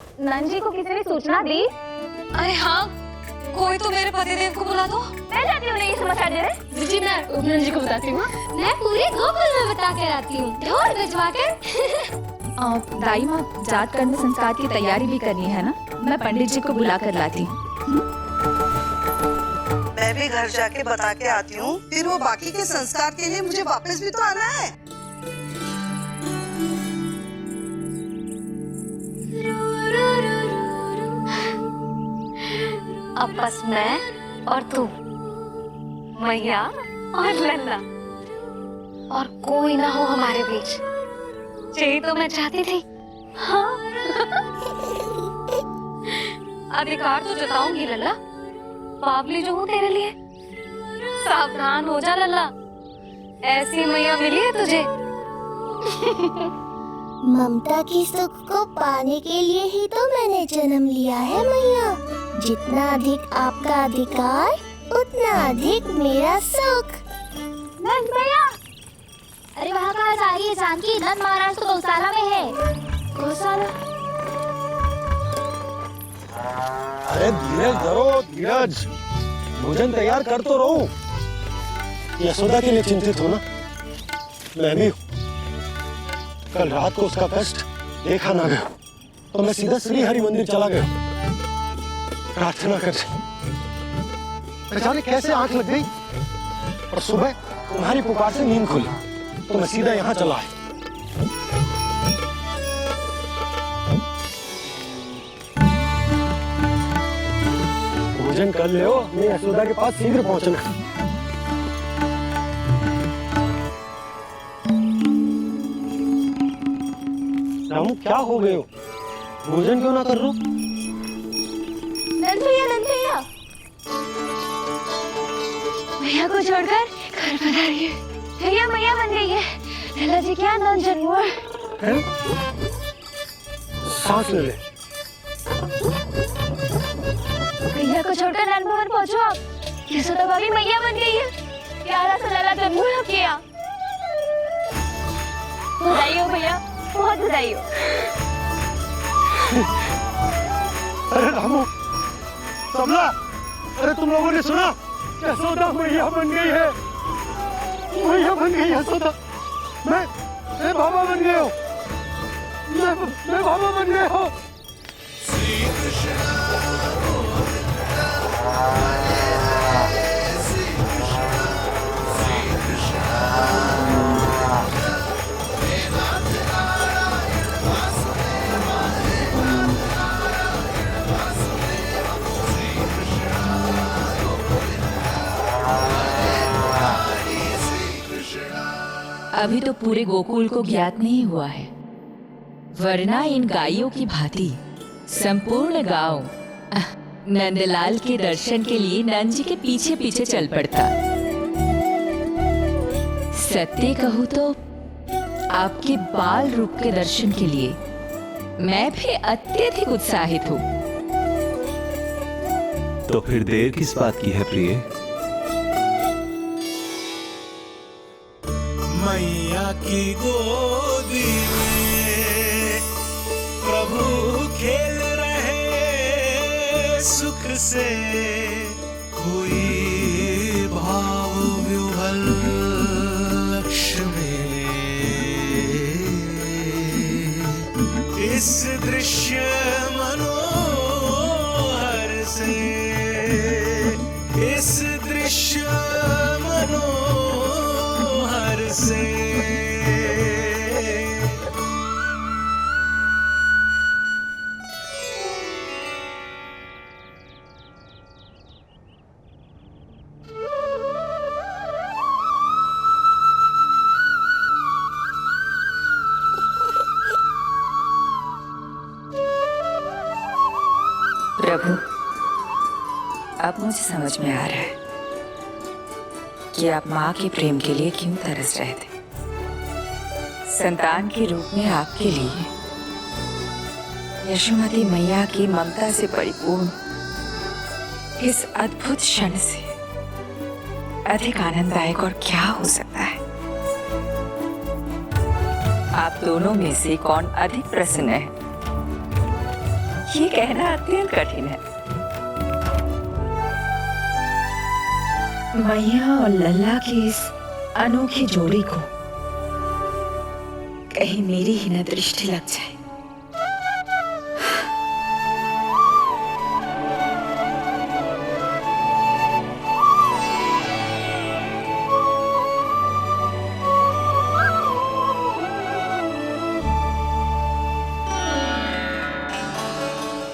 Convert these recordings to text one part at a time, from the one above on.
नंजी को किसी ने सूचना दी? अरे हाँ, कोई तो मेरे पतिदेव को बुला दो। मैं जाती हूँ, नहीं समाचार दे रहे। जी मैं नंजी को बताती हूँ। मैं पूरे गोकुल में बता कर आती हूँ, ढोल भिजवा कर। दाई माँ, जात कर्म संस्कार की तैयारी भी करनी है ना, मैं पंडित जी को बुला कर लाती हूँ। मैं भी घर जाके बता के आती हूँ, फिर वो बाकी के संस्कार के लिए मुझे वापस भी तो आना है। अब बस मैं और तू, मैया और लल्ला, और कोई ना हो हमारे बीच। यही तो मैं चाहती थी। हाँ। अधिकार तो जताऊंगी लल्ला, बावली जो हूँ तेरे लिए। सावधान हो जा लल्ला, ऐसी मैया मिली है तुझे। ममता की सुख को पाने के लिए ही तो मैंने जन्म लिया है मैया। जितना अधिक आपका अधिकार, उतना अधिक मेरा सुख। नंद भैया, अरे वहाँ कहाँ जा रही है जानकी? नंद महाराज तो गौशाला में है। गौशाला? अरे धीरज धरो, धीरज। भोजन तैयार कर तो रहो। यशोदा के लिए चिंतित हो ना? मैं भी हूँ। कल रात को उसका कष्ट देखा ना गया, तो मैं सीधा श्री हरि मंदिर चला गया प्रार्थना कर। न जाने कैसे आंख लग गई, और सुबह तुम्हारी पुकार से नींद खुली, तो मैं सीधा यहाँ चला आया। भोजन कर ले, हमें यशोदा के पास शीघ्र पहुंचना है। रामू, क्या हो गए हो? भोजन क्यों ना कर लो? नंद भैया, नंद भैया, भैया को छोड़कर घर पधारी है। भैया मैया बन गई है। लल्ला जी क्या नंद जन्म हैं? सांस ले ले। भैया को छोड़कर नंद भवन पहुंचो आप। यशोदा भाभी मैया बन गई है। प्यारा सा लल्ला जन्म किया। बधाई हो भैया, बहुत बधाई हो। अरे रामू, सबला, अरे तुम लोगों ने सुना? यशोदा मैया बन गई है। मैया बन गई यशोदा। मैं बाबा बन गया हूँ। मैं बाबा बन गया हूँ। अभी तो पूरे गोकुल को ज्ञात नहीं हुआ है, वरना इन गायों की भांति संपूर्ण गांव नंदलाल के दर्शन के लिए नंद जी के पीछे पीछे चल पड़ता। सत्य कहूँ तो आपके बाल रूप के दर्शन के लिए मैं भी अत्यधिक उत्साहित हूँ। तो फिर देर किस बात की है प्रिय? मैया की गोदी में प्रभु खेल रहे सुख से, कोई भाव व्यूहल लक्ष्य में। इस दृश्य मनोहर से, इस दृश्य मनोहर से। प्रभु, अब मुझे समझ में आ रहा है कि आप माँ के प्रेम के लिए क्यों तरस रहे थे। संतान के रूप में आपके लिए यशोमती मैया की ममता से परिपूर्ण इस अद्भुत क्षण से अधिक आनंददायक और क्या हो सकता है। आप दोनों में से कौन अधिक प्रसन्न है? ये कहना अत्यंत कठिन है। मैया और लल्ला की इस अनोखी जोड़ी को कहीं मेरी ही न दृष्टि लग जाए।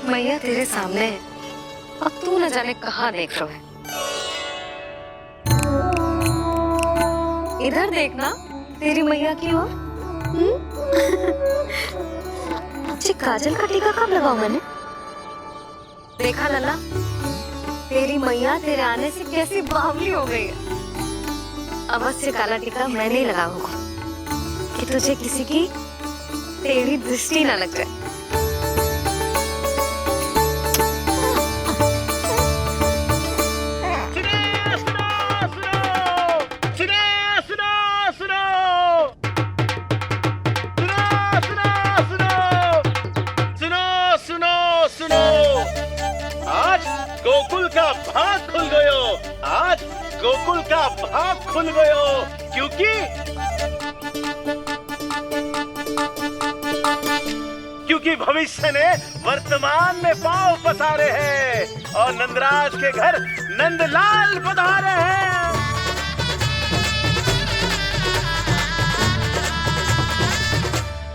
मैया तेरे सामने है, अब तू न जाने कहाँ देख रहा है। इधर देखना तेरी मैया की ओर। अच्छी काजल का टीका कब लगाऊं मैंने? देखा लल्ला, तेरी मैया तेरे आने से कैसी बावली हो गई है। अवश्य काला टीका मैंने ही लगाया होगा कि तुझे किसी की तेरी दृष्टि न लग जाए। गोकुल का भाग खुल गयो। आज गोकुल का भाग खुल गयो, क्योंकि भविष्य ने वर्तमान में पांव पसारे हैं और नंदराज के घर नंदलाल पधारे हैं।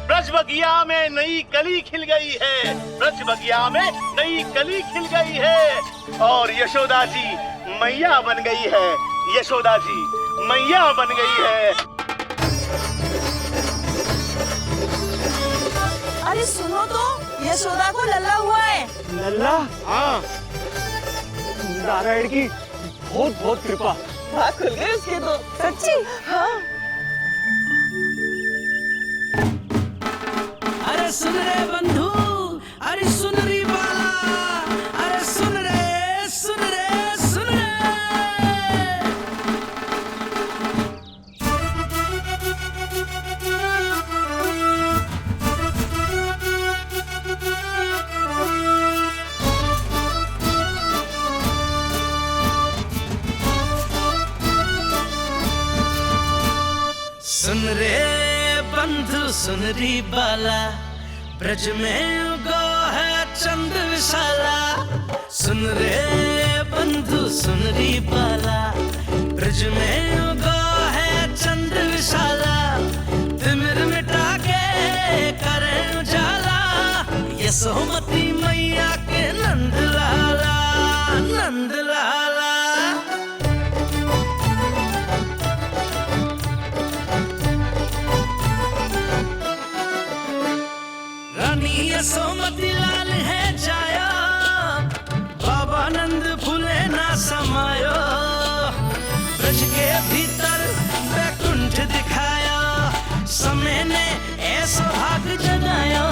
ब्रज बगिया में नई कली खिल गई है, ब्रज बगिया में नई कली खिल गई है और यशोदा जी मैया बन गई है। यशोदा जी मैया बन गई है। अरे सुनो तो, यशोदा को लल्ला हुआ है। लल्ला? हाँ, नारायण की बहुत बहुत कृपा। भाग खुल गए उसके तो। सच्ची? हाँ। अरे सुन रे बंधु, अरे सुन री बाला, अरे सुन रे, सुन रे, सुन रे। सुन रे बंधु, सुन री बाला, ब्रज में उगो है चंद विशाला। सुन रे बंधु, सुन री बाला, ब्रज में उगो है चंद विशाला। तिमिर मिटा के करे उजाला, यशोमती मैया के नंद लाला, नंद लाला। यशोमती लाल है जाया, बाबा नंद फूले ना समायो। ब्रज के भीतर बैकुंठ दिखाया, समय ने ऐसा भाग जगाया।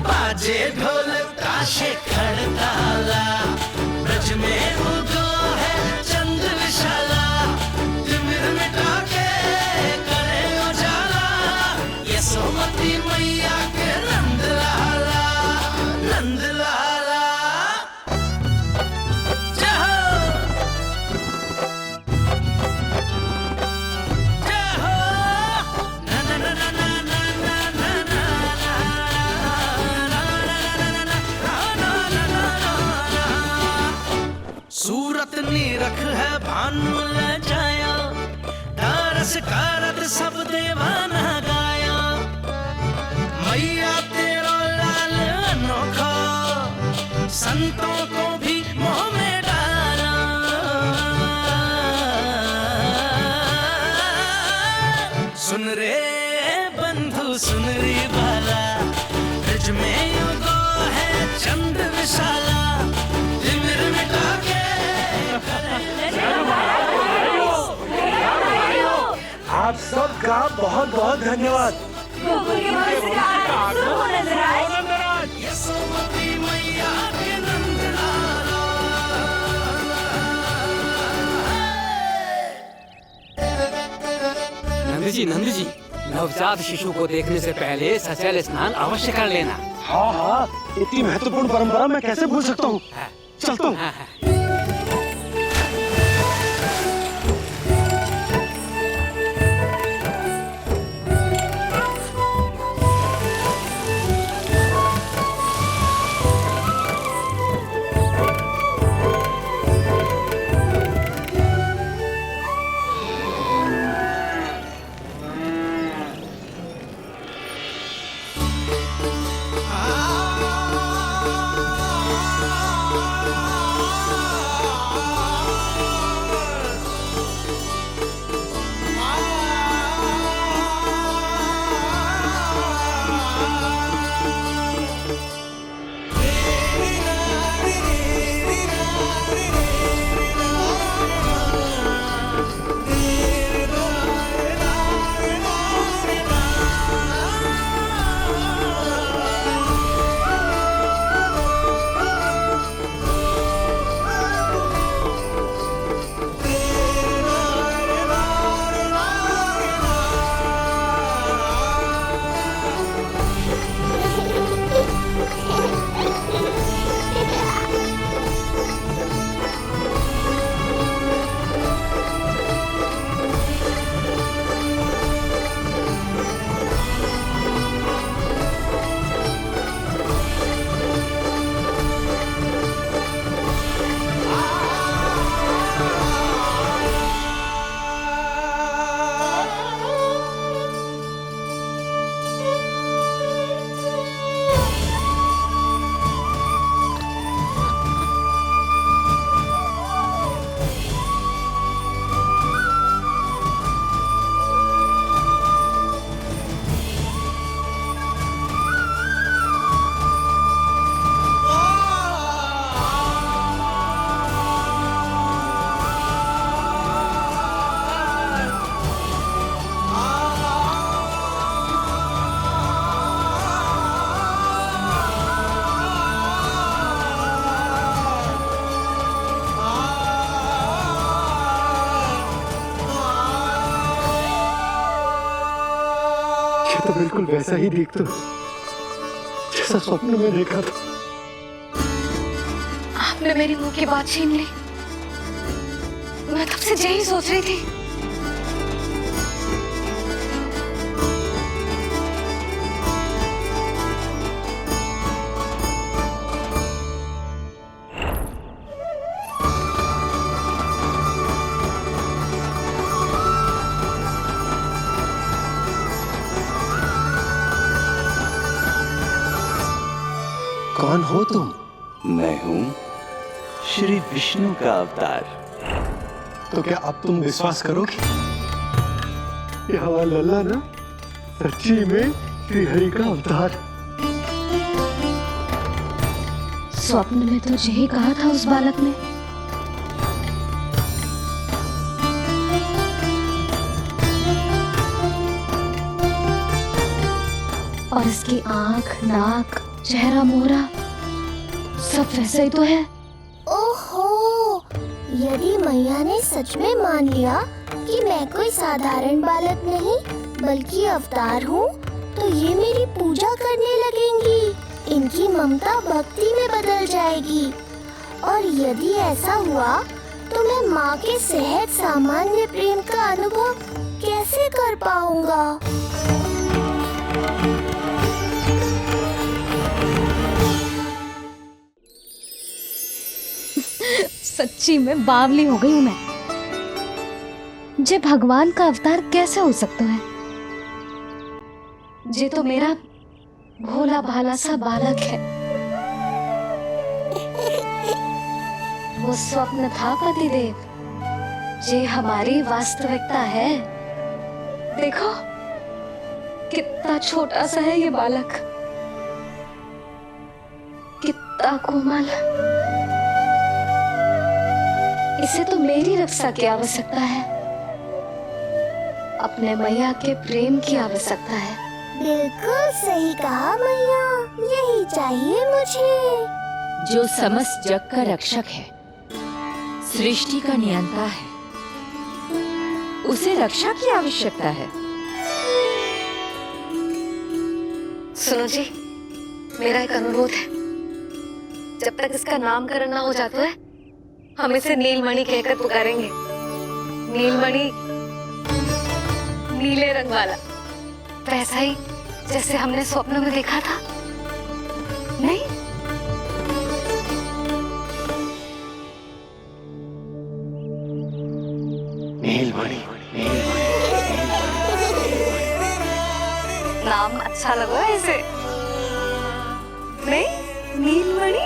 बाजे ढोल ताशे खड़ताला, ब्रज में उगो है चंद विशाला। तिमिर मिटा के करे उजाला, यशोमती मैया के नंद लाला, नंद लाला। जय हो, जय हो। ना ना ना ना ना ना ना ना ना ना ना ना। सूरत निरख है भानु ले जाया, दारस कारत सब देवाना गाया। मैया तेरा लाल अनोखा, संतों को भी मोह में डाला। सुन रे बंधु, सुन रे बाला, ब्रज में उगो है चंद विशाला। तिमिर मिटा के आप सबका बहुत बहुत धन्यवाद। यशोमती मैया के नंद लाला। नंद जी, नंद जी, नवजात शिशु को देखने से पहले सचल स्नान अवश्य कर लेना। हाँ हाँ, इतनी महत्वपूर्ण परंपरा मैं कैसे भूल सकता हूँ। चलता हूँ। तो बिल्कुल वैसा ही दिखता जैसा स्वप्न में देखा था। आपने मेरी मुंह की बात छीन ली। मैं कब से यही सोच रही थी। कौन हो तुम? मैं हूँ श्री विष्णु का अवतार। तो क्या अब तुम विश्वास करोगे? ये हमारा लल्ला ना सच्ची में श्री हरि का अवतार। स्वप्न में तो यही कहा था उस बालक ने। और इसकी आंख, नाक, चेहरा, मोहरा सब वैसा ही तो है। ओहो, यदि मैया ने सच में मान लिया कि मैं कोई साधारण बालक नहीं बल्कि अवतार हूँ, तो ये मेरी पूजा करने लगेंगी। इनकी ममता भक्ति में बदल जाएगी। और यदि ऐसा हुआ तो मैं माँ के सहज सामान्य प्रेम का अनुभव कैसे कर पाऊंगा? सच्ची में बावली हो गई हूँ मैं। जे भगवान का अवतार कैसे हो सकता है? जे तो मेरा भोला भाला सा बालक है। वो स्वप्न था पतिदेव, जे हमारी वास्तविकता है। देखो कितना छोटा सा है ये बालक, कितना कोमल। इसे तो मेरी रक्षा की आवश्यकता है, अपने मैया के प्रेम की आवश्यकता है। बिल्कुल सही कहा मैया, यही चाहिए मुझे। जो समस्त जग का रक्षक है, सृष्टि का नियंता है, उसे रक्षा की आवश्यकता है। सुनो जी, मेरा एक अनुरोध है, जब तक इसका नामकरण ना हो जाता है हम इसे नीलमणि कहकर पुकारेंगे। नीलमणि नीले रंग वाला, वैसा ही जैसे हमने स्वप्न में देखा था। नहीं? नीलमणि। नाम अच्छा लगा है इसे? नहीं? नीलमणि?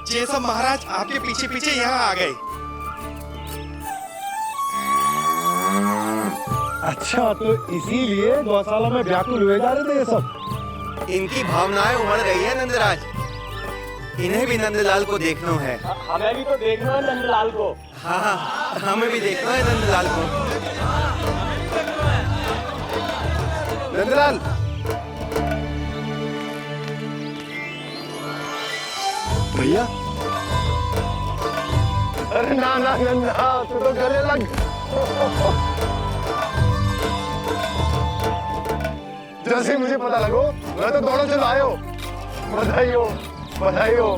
ये सब महाराज आपके पीछे पीछे यहाँ आ गए। अच्छा, तो इसीलिए गौशाला में व्याकुल हुए जा रहे थे ये सब। इनकी भावनाएं उमड़ रही है नंदराज। इन्हें भी नंदलाल को देखना है। हमें भी तो देखना है नंदलाल को। हाँ, हमें भी देखना है नंदलाल को। नंदलाल, भैया। अरे ना ना नंदा, तू तो गले लग। जैसे ही मुझे पता लगो मैं तो दौड़ो चलो आयो। बधाई हो, बधाई हो।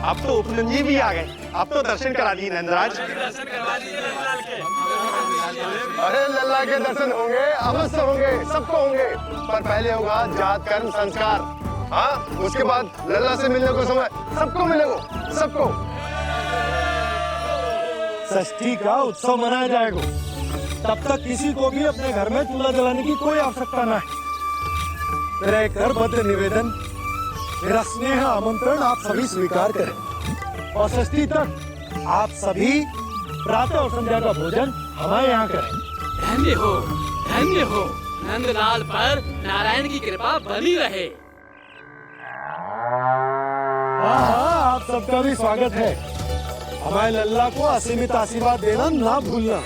अब तो उपनंद जी भी आ गए। अब तो दर्शन करा दिए नंदराज। अरे लल्ला के दर्शन होंगे, अवश्य होंगे, सबको होंगे, पर पहले होगा जात कर्म संस्कार। हाँ, उसके बाद लल्ला से मिलने को समय सबको मिलेगा, सबको। षष्ठी का उत्सव मनाया जाएगा। तब तक किसी को भी अपने घर में चूल्हा जलाने की कोई आवश्यकता न है। मेरा एक करबद्ध निवेदन, मेरा स्नेह आमंत्रण आप सभी स्वीकार करें और षष्ठी तक आप सभी प्रातः और संध्या का भोजन हमारे यहाँ करें। धन्य हो नंदलाल पर नारायण की कृपा बनी रहे। हाँ, आप सबका भी स्वागत है। हमारे लल्ला को असीमित आशीर्वाद देना ना भूलना।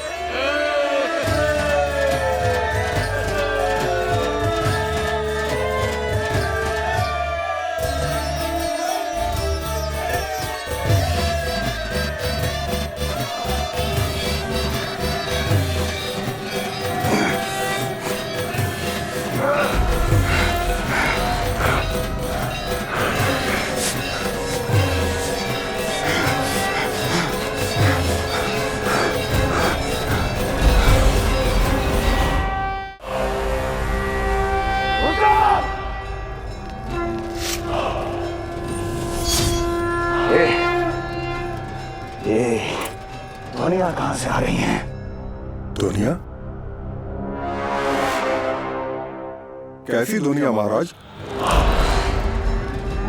दुनिया कहां से आ रही है? दुनिया? कैसी दुनिया महाराज?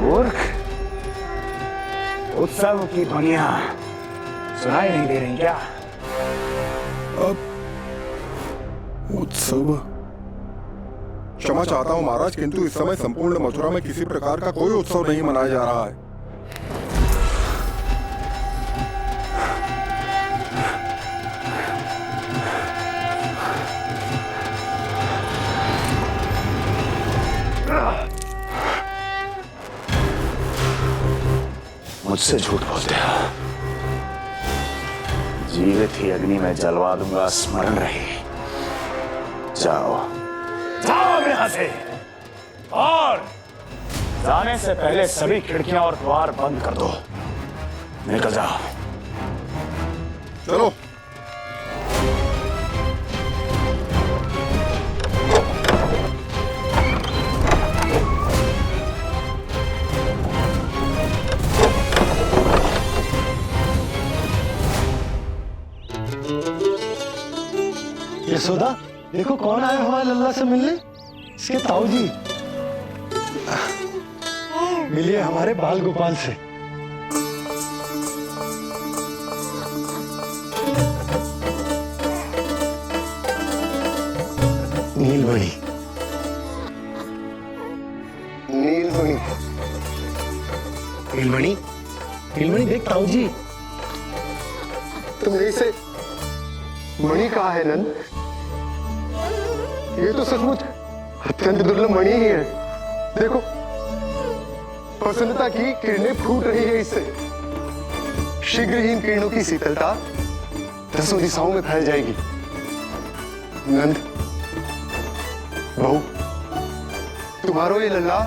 मूर्ख, उत्सव की दुनिया सुनाई नहीं दे रही क्या? अब उत्सव? क्षमा चाहता हूं महाराज, किंतु इस समय संपूर्ण मथुरा में किसी प्रकार का कोई उत्सव नहीं मनाया जा रहा है। मुझसे झूठ बोलते हो। जीवित ही अग्नि में जलवा दूंगा, स्मरण रहे। जाओ जाओ यहाँ से, और जाने से पहले सभी खिड़कियां और द्वार बंद कर दो। निकल जाओ। चलो। यशोदा, देखो कौन आया हमारे लल्ला से मिलने। इसके ताऊ जी मिलिए हमारे बाल गोपाल से। नीलमणि, नीलमणि, नीलमणि, नीलमणि देख ताऊ जी। तुमने इसे मणि कहा है नंद? ये तो सचमुच अत्यंत दुर्लभ मणि ही है। देखो प्रसन्नता की किरणें फूट रही है इससे। शीघ्र ही इन किरणों की शीतलता दसों दिशाओं में फैल जाएगी। नंद बहू, तुम्हारो ये लल्ला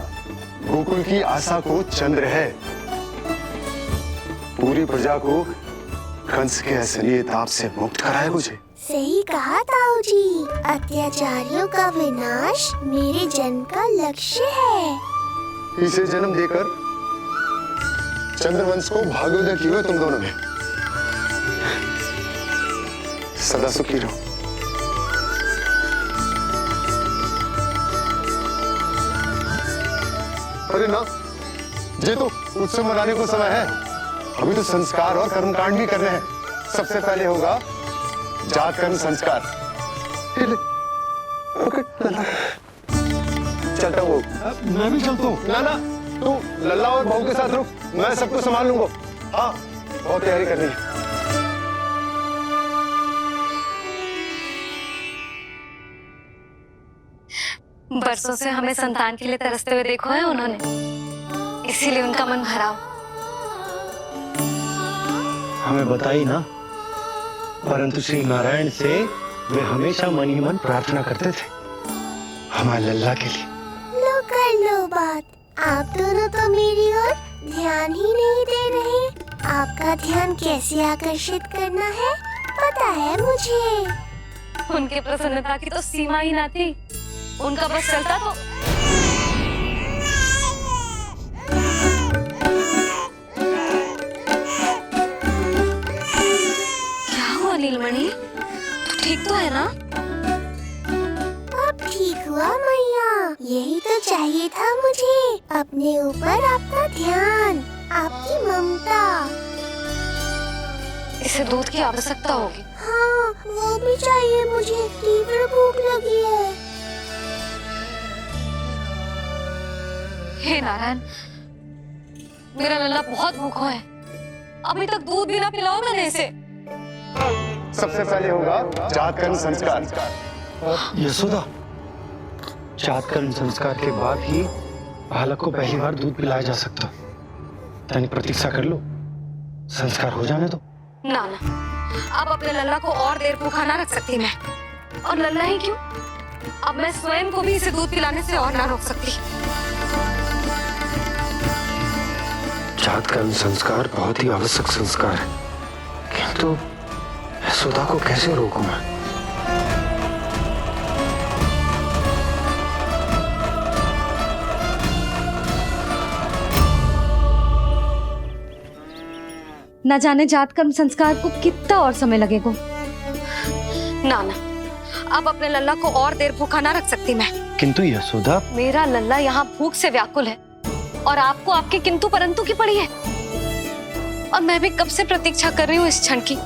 गोकुल की आशा को चंद्र है। पूरी प्रजा को कंस के असली ताप से मुक्त कराए मुझे। सही कहा ताऊ जी, अत्याचारियों का विनाश मेरे जन्म का लक्ष्य है। इसे जन्म देकर चंद्रवंश को भाग्योदय किए तुम दोनों ने। सदा सुखी रहो। अरे ना, ये तो उत्सव मनाने को समय है। अभी तो संस्कार और कर्मकांड भी करने हैं। सबसे पहले होगा जात कर्म संस्कार। चलता हूँ। मैं भी चलता हूँ। ना ना, तू लल्ला और बहू के साथ रुक, मैं सबको संभाल लूंगा। हाँ, बहुत तैयारी करनी है। बरसों से हमें संतान के लिए तरसते हुए देखो है उन्होंने, इसीलिए उनका मन भरा। हमें बताई ना, परंतु श्री नारायण से वे हमेशा मन ही मन प्रार्थना करते थे हमारे लल्ला के लिए। लो कर लो बात। आप दोनों तो मेरी ओर ध्यान ही नहीं दे रहे। आपका ध्यान कैसे आकर्षित करना है पता है मुझे। उनके प्रसन्नता की तो सीमा ही ना थी। उनका बस चलता तो क्या हुआ नीलमणि, तू ठीक तो है ना? अब ठीक हुआ मैया, यही तो चाहिए था मुझे। अपने ऊपर आपका ध्यान, आपकी ममता। इसे दूध की आवश्यकता होगी। हाँ, वो भी चाहिए मुझे। तीव्र भूख लगी है। हे नारायण, मेरा लल्ला बहुत भूखा है। अभी तक दूध भी ना पिलाओ मैंने इसे। सबसे पहले होगा जात कर्म संस्कार। यशोदा, जात कर्म संस्कार के बाद ही बालक को पहली बार दूध पिलाया जा सकता। तनिक प्रतीक्षा कर लो, संस्कार हो जाने दो। ना ना, अब अपने लल्ला को और देर भूखा ना रख सकती मैं। और लल्ला ही क्यों, अब मैं स्वयं को भी इसे दूध पिलाने से और ना रोक सकती। जात कर्म संस्कार बहुत ही आवश्यक संस्कार है, किंतु यशोदा को कैसे रोकूं मैं? न जाने जात कर्म संस्कार को कितना और समय लगेगा। ना ना, अब अपने लल्ला को और देर भूखा ना रख सकती मैं। किंतु यशोदा, मेरा लल्ला यहाँ भूख से व्याकुल है और आपको आपके किंतु परंतु की पड़ी है। और मैं भी कब से प्रतीक्षा कर रही हूँ इस क्षण की।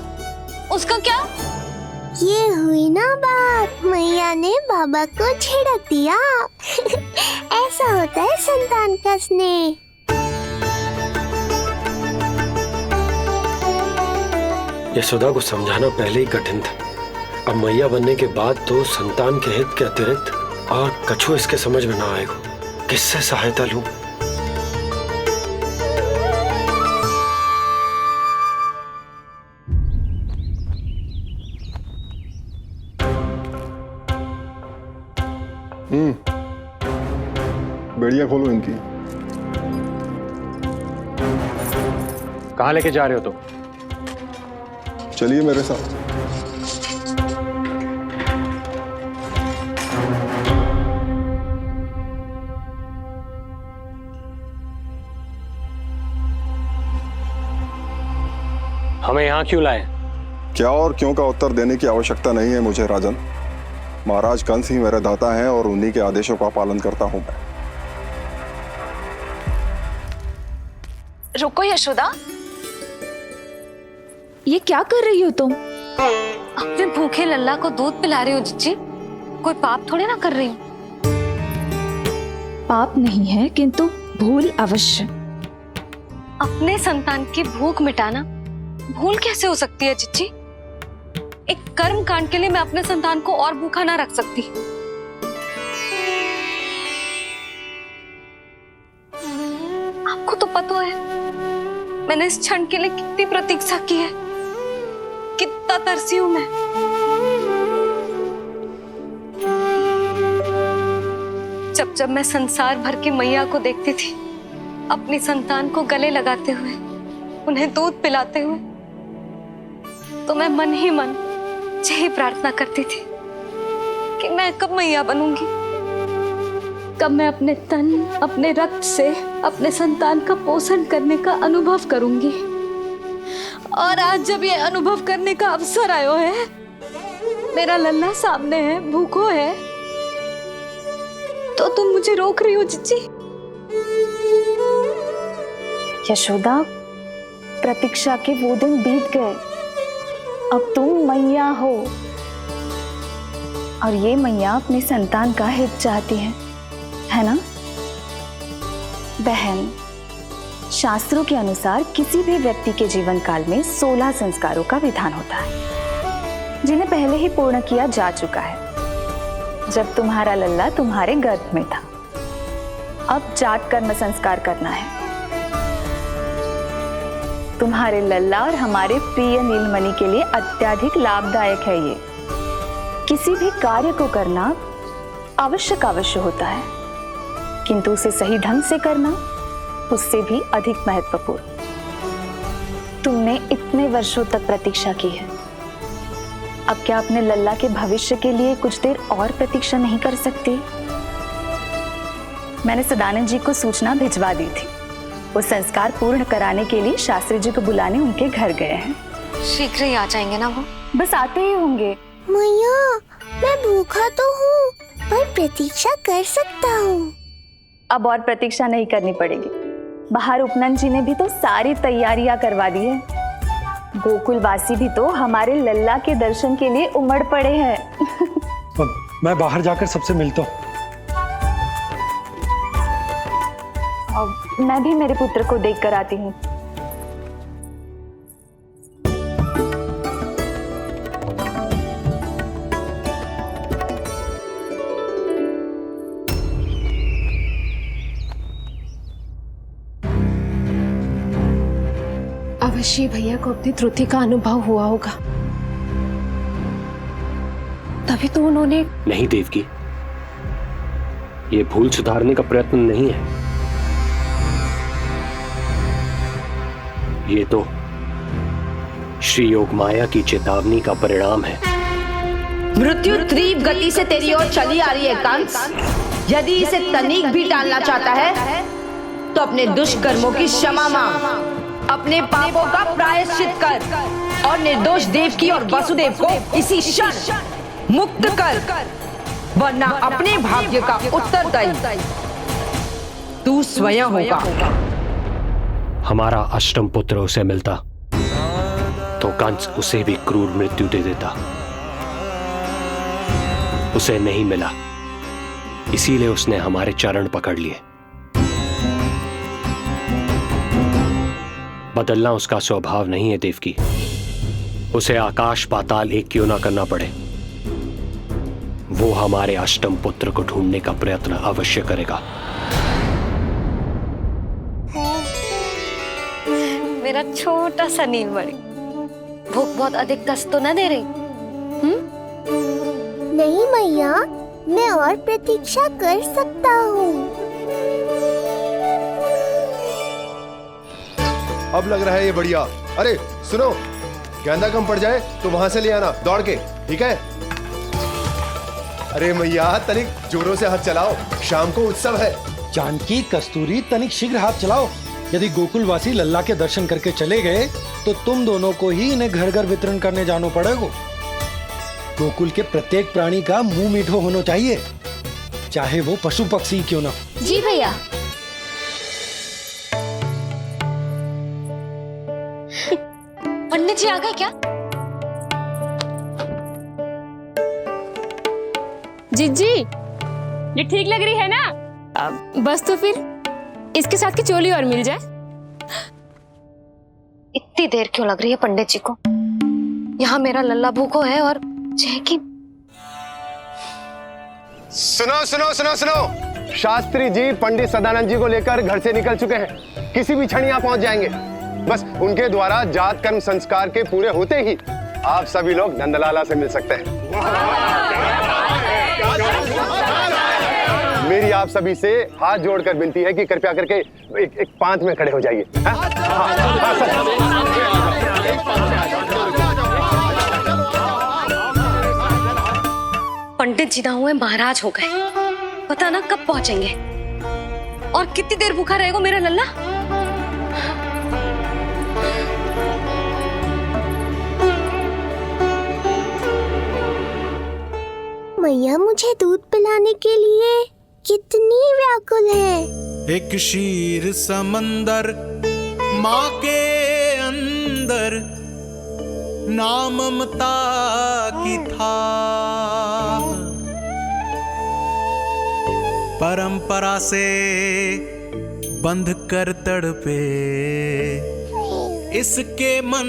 उसका क्या? ये हुई ना बात, मैया ने बाबा को झिड़क दिया। ऐसा होता है संतान का स्नेह। यशोदा को समझाना पहले ही कठिन था। अब मैया बनने के बाद तो संतान के हित के अतिरिक्त और कछु इसके समझ में ना आएगा। किससे सहायता लूं? बढ़िया खोलो इनकी। कहाँ लेके जा रहे हो तुम? चलिए मेरे साथ। हमें यहाँ क्यों लाए? क्या और क्यों का उत्तर देने की आवश्यकता नहीं है मुझे राजन। महाराज कंस ही मेरे दाता हैं और उन्हीं के आदेशों का पालन करता हूं मैं। रुको यशोदा, ये क्या कर रही हो तुम? अपने भूखे लल्ला को दूध पिला रही हो जीजी। कोई पाप थोड़े ना कर रही हूँ। पाप नहीं है, किंतु भूल अवश्य। अपने संतान की भूख मिटाना भूल कैसे हो सकती है जीजी? एक कर्म कांड के लिए मैं अपने संतान को और भूखा ना रख सकती। आपको तो पता है मैंने इस क्षण के लिए कितनी प्रतीक्षा की है, कितना तरसी हूं मैं। जब मैं संसार भर की मैया को देखती थी अपनी संतान को गले लगाते हुए, उन्हें दूध पिलाते हुए, तो मैं मन ही मन यही प्रार्थना करती थी कि मैं कब मैया बनूंगी, कब मैं अपने तन अपने रक्त से अपने संतान का पोषण करने का अनुभव करूंगी। और आज जब ये अनुभव करने का अवसर आयो है, मेरा लल्ला सामने है, भूखो है, तो तुम मुझे रोक रही हो जीजी? यशोदा, प्रतीक्षा के वो दिन बीत गए। अब तुम मैया हो और ये मैया अपने संतान का हित चाहती है ना बहन? शास्त्रों के अनुसार किसी भी व्यक्ति के जीवन काल में 16 संस्कारों का विधान होता है, जिन्हें पहले ही पूर्ण किया जा चुका है जब तुम्हारा लल्ला तुम्हारे गर्भ में था। अब जात कर्म संस्कार करना है। तुम्हारे लल्ला और हमारे प्रिय नीलमणि के लिए अत्यधिक लाभदायक है ये। किसी भी कार्य को करना अवश्य होता है, किंतु उसे सही ढंग से करना उससे भी अधिक महत्वपूर्ण। तुमने इतने वर्षों तक प्रतीक्षा की है, अब क्या अपने लल्ला के भविष्य के लिए कुछ देर और प्रतीक्षा नहीं कर सकती? मैंने सदानंद जी को सूचना भिजवा दी थी। वो संस्कार पूर्ण कराने के लिए शास्त्री जी को बुलाने उनके घर गए हैं। शीघ्र ही आ जाएंगे ना वो? बस आते ही होंगे। मैया, मैं भूखा तो हूँ पर प्रतीक्षा कर सकता हूँ। अब और प्रतीक्षा नहीं करनी पड़ेगी। बाहर उपनंद जी ने भी तो सारी तैयारियां करवा दी है। गोकुलवासी भी तो हमारे लल्ला के दर्शन के लिए उमड़ पड़े हैं। मैं बाहर जाकर सबसे मिलता हूँ। मैं भी मेरे पुत्र को देख कर आती हूँ। अवश्य भैया को अपनी त्रुटि का अनुभव हुआ होगा, तभी तो उन्होंने। नहीं देवकी, ये भूल सुधारने का प्रयत्न नहीं है, ये तो श्री योग माया की चेतावनी का परिणाम है। मृत्यु तीव्र गति से तेरी ओर चली आ रही है कंस। यदि इसे तनिक भी टालना चाहता है तो अपने दुष्कर्मों की क्षमा मांग, अपने पापों का प्रायश्चित कर और निर्दोष देवकी और वसुदेव को इसी क्षण मुक्त कर, वरना अपने भाग्य का उत्तरदायी तू स्वयं होगा। हमारा अष्टम पुत्र उसे मिलता तो कंस उसे भी क्रूर मृत्यु दे देता। उसे नहीं मिला, इसीलिए उसने हमारे चरण पकड़ लिए। बदलना उसका स्वभाव नहीं है देवकी। उसे आकाश पाताल एक क्यों ना करना पड़े, वो हमारे अष्टम पुत्र को ढूंढने का प्रयत्न अवश्य करेगा। मेरा छोटा सा नीलमणि, भूख बहुत अधिक कष्ट तो न दे रही? नहीं मैया, मैं और प्रतीक्षा कर सकता हूँ। अब लग रहा है ये बढ़िया। अरे सुनो, गेंदा कम पड़ जाए तो वहां से ले आना दौड़ के, ठीक है? अरे मैया, तनिक जोरों से हाथ चलाओ, शाम को उत्सव है। जानकी, कस्तूरी, तनिक शीघ्र हाथ चलाओ। यदि गोकुलवासी लल्ला के दर्शन करके चले गए तो तुम दोनों को ही इन्हें घर घर वितरण करने जाना पड़ेगा। गोकुल के प्रत्येक प्राणी का मुंह मीठो होना चाहिए, चाहे वो पशु पक्षी क्यों ना। जी भैया। पंडित जी आ गए क्या? जीजी, ये ठीक लग रही है ना? बस तो फिर इसके साथ की चोली और मिल जाए। इतनी देर क्यों लग रही है पंडित जी को? यहाँ मेरा लल्ला भूखो है और जय की। सुनो सुनो सुनो सुनो, शास्त्री जी पंडित सदानंद जी को लेकर घर से निकल चुके हैं। किसी भी क्षण यहाँ पहुंच जाएंगे। बस उनके द्वारा जात कर्म संस्कार के पूरे होते ही आप सभी लोग नंदलाला से मिल सकते हैं। मेरी आप सभी से हाथ जोड़कर विनती है कि कृपया करके एक पांत में खड़े हो जाइए। पंडित जी ना हुए महाराज हो गए, पता ना कब पहुंचेंगे और कितनी देर भूखा रहेगा मेरा लल्ला। मैया मुझे दूध पिलाने के लिए कितनी व्याकुल है। एक शीर समंदर माँ के अंदर, ना ममता की था, परंपरा से बंध कर तड़पे इसके मन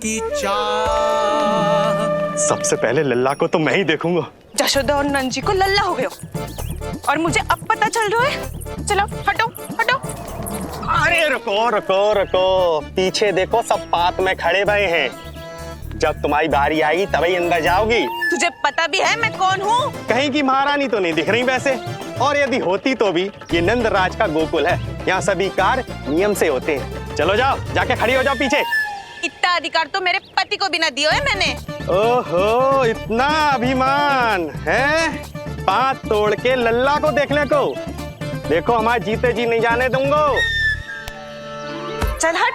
की चाह। सबसे पहले लल्ला को तो मैं ही देखूंगा। जशोदा और नंद जी को लल्ला हो गए हो और मुझे अब पता चल रहा है। चलो हटो हटो। अरे रुको रुको रुको, पीछे देखो, सब पात में खड़े भये हैं। जब तुम्हारी बारी आएगी तभी अंदर जाओगी। तुझे पता भी है मैं कौन हूँ? कहीं की महारानी तो नहीं दिख रही वैसे, और यदि होती तो भी ये नंदराज का गोकुल है, यहाँ सभी कार्य नियम से होते हैं। चलो जाओ, जाके खड़ी हो जाओ पीछे। इतना अधिकार तो मेरे पति को भी ना दिया है मैंने। ओहो, इतना अभिमान है? पांव तोड़ के लल्ला को देखने को। देखो हमारे जीते जी नहीं जाने दूंगा। चल हट।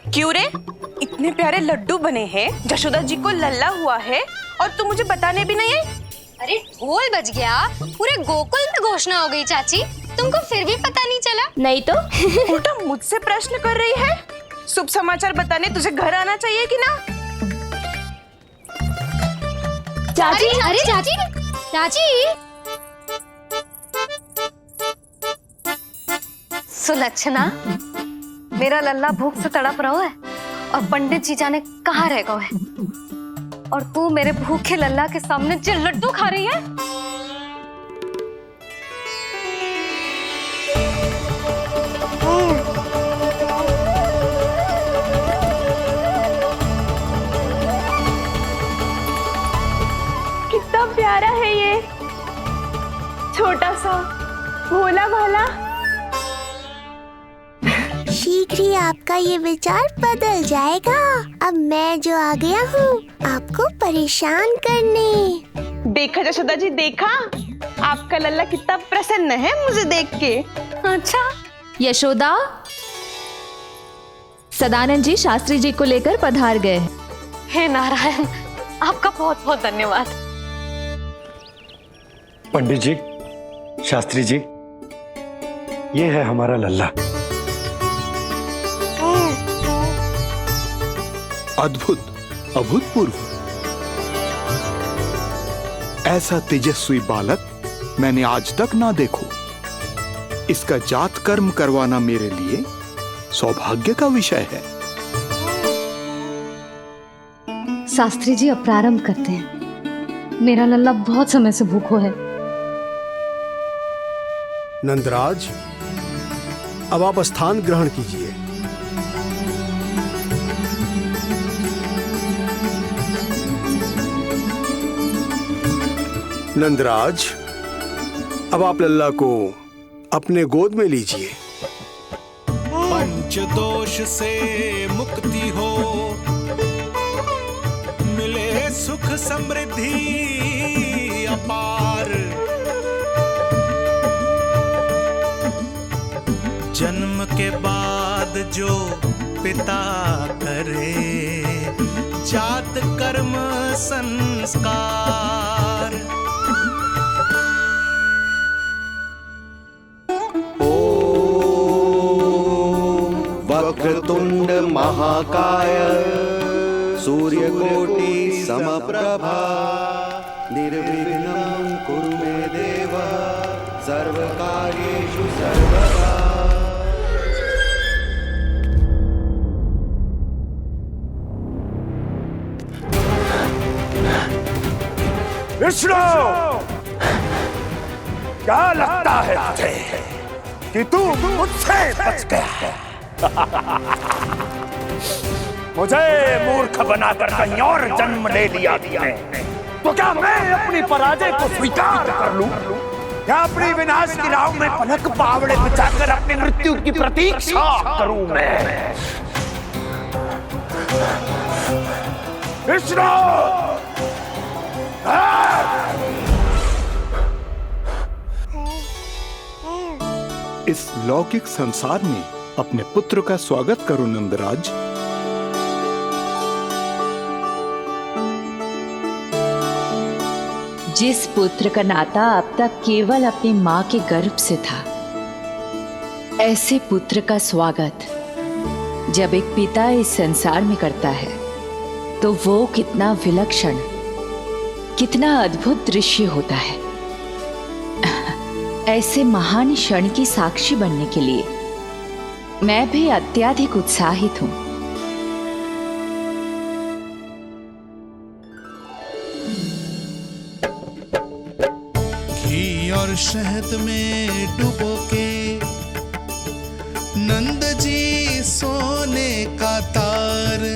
क्यों रे, इतने प्यारे लड्डू बने हैं, जशोदा जी को लल्ला हुआ है और तू मुझे बताने भी नहीं है? अरे ढोल बज गया, पूरे गोकुल में घोषणा हो गई चाची, तुमको फिर भी पता नहीं चला? नहीं तो उल्टा मुझसे प्रश्न कर रही है। शुभ समाचार बताने तुझे घर आना चाहिए कि ना? चाची, अरे चाची, चाची। सुलक्षणा, मेरा लल्ला भूख से तड़प रहा है और पंडित जी जाने कहाँ रह गए हैं, और तू मेरे भूखे लल्ला के सामने जो लड्डू खा रही है। कितना प्यारा है ये, छोटा सा भोला भाला। शीघ्र ही आपका ये विचार बदल जाएगा। अब मैं जो आ गया हूँ आपको परेशान करने। देखा जशोदा जी, देखा आपका लल्ला कितना प्रसन्न है मुझे देख के। अच्छा यशोदा, सदानंद जी शास्त्री जी को लेकर पधार गए। हे नारायण, आपका बहुत बहुत धन्यवाद। पंडित जी, शास्त्री जी, ये है हमारा लल्ला। अद्भुत, अभूतपूर्व। ऐसा तेजस्वी बालक मैंने आज तक ना देखो। इसका जात कर्म करवाना मेरे लिए सौभाग्य का विषय है। शास्त्री जी अब प्रारंभ करते हैं, मेरा लल्ला बहुत समय से भूखो है। नंदराज, अब आप स्थान ग्रहण कीजिए। नंदराज, अब आप लल्ला को अपने गोद में लीजिए। पंच दोष से मुक्ति हो, मिले सुख समृद्धि अपार। जन्म के बाद जो पिता करे, जात कर्म संस्कार। वक्रतुंड महाकाय सूर्यकोटि समप्रभा निर्विघ्नं कुरु मे देव सर्वकार्येषु सर्वदा। विष्णु, क्या लगता है तुझे कि तू मुझसे बच गया है? मुझे मूर्ख बनाकर कहीं और जन्म ले लिया तुमने, तो क्या मैं अपनी पराजय को स्वीकार कर लूं? क्या अपनी विनाश की राह में पलक पावड़े बिछाकर अपनी मृत्यु की प्रतीक्षा करूं मैं? विष्णु, इस लौकिक संसार में अपने पुत्र का स्वागत करो नंदराज। जिस पुत्र का नाता अब तक केवल अपनी माँ के गर्भ से था, ऐसे पुत्र का स्वागत जब एक पिता इस संसार में करता है तो वो कितना विलक्षण, कितना अद्भुत दृश्य होता है। ऐसे महान क्षण की साक्षी बनने के लिए मैं भी अत्यधिक उत्साहित हूँ। घी और शहद में डुबो के नंद जी सोने का तार,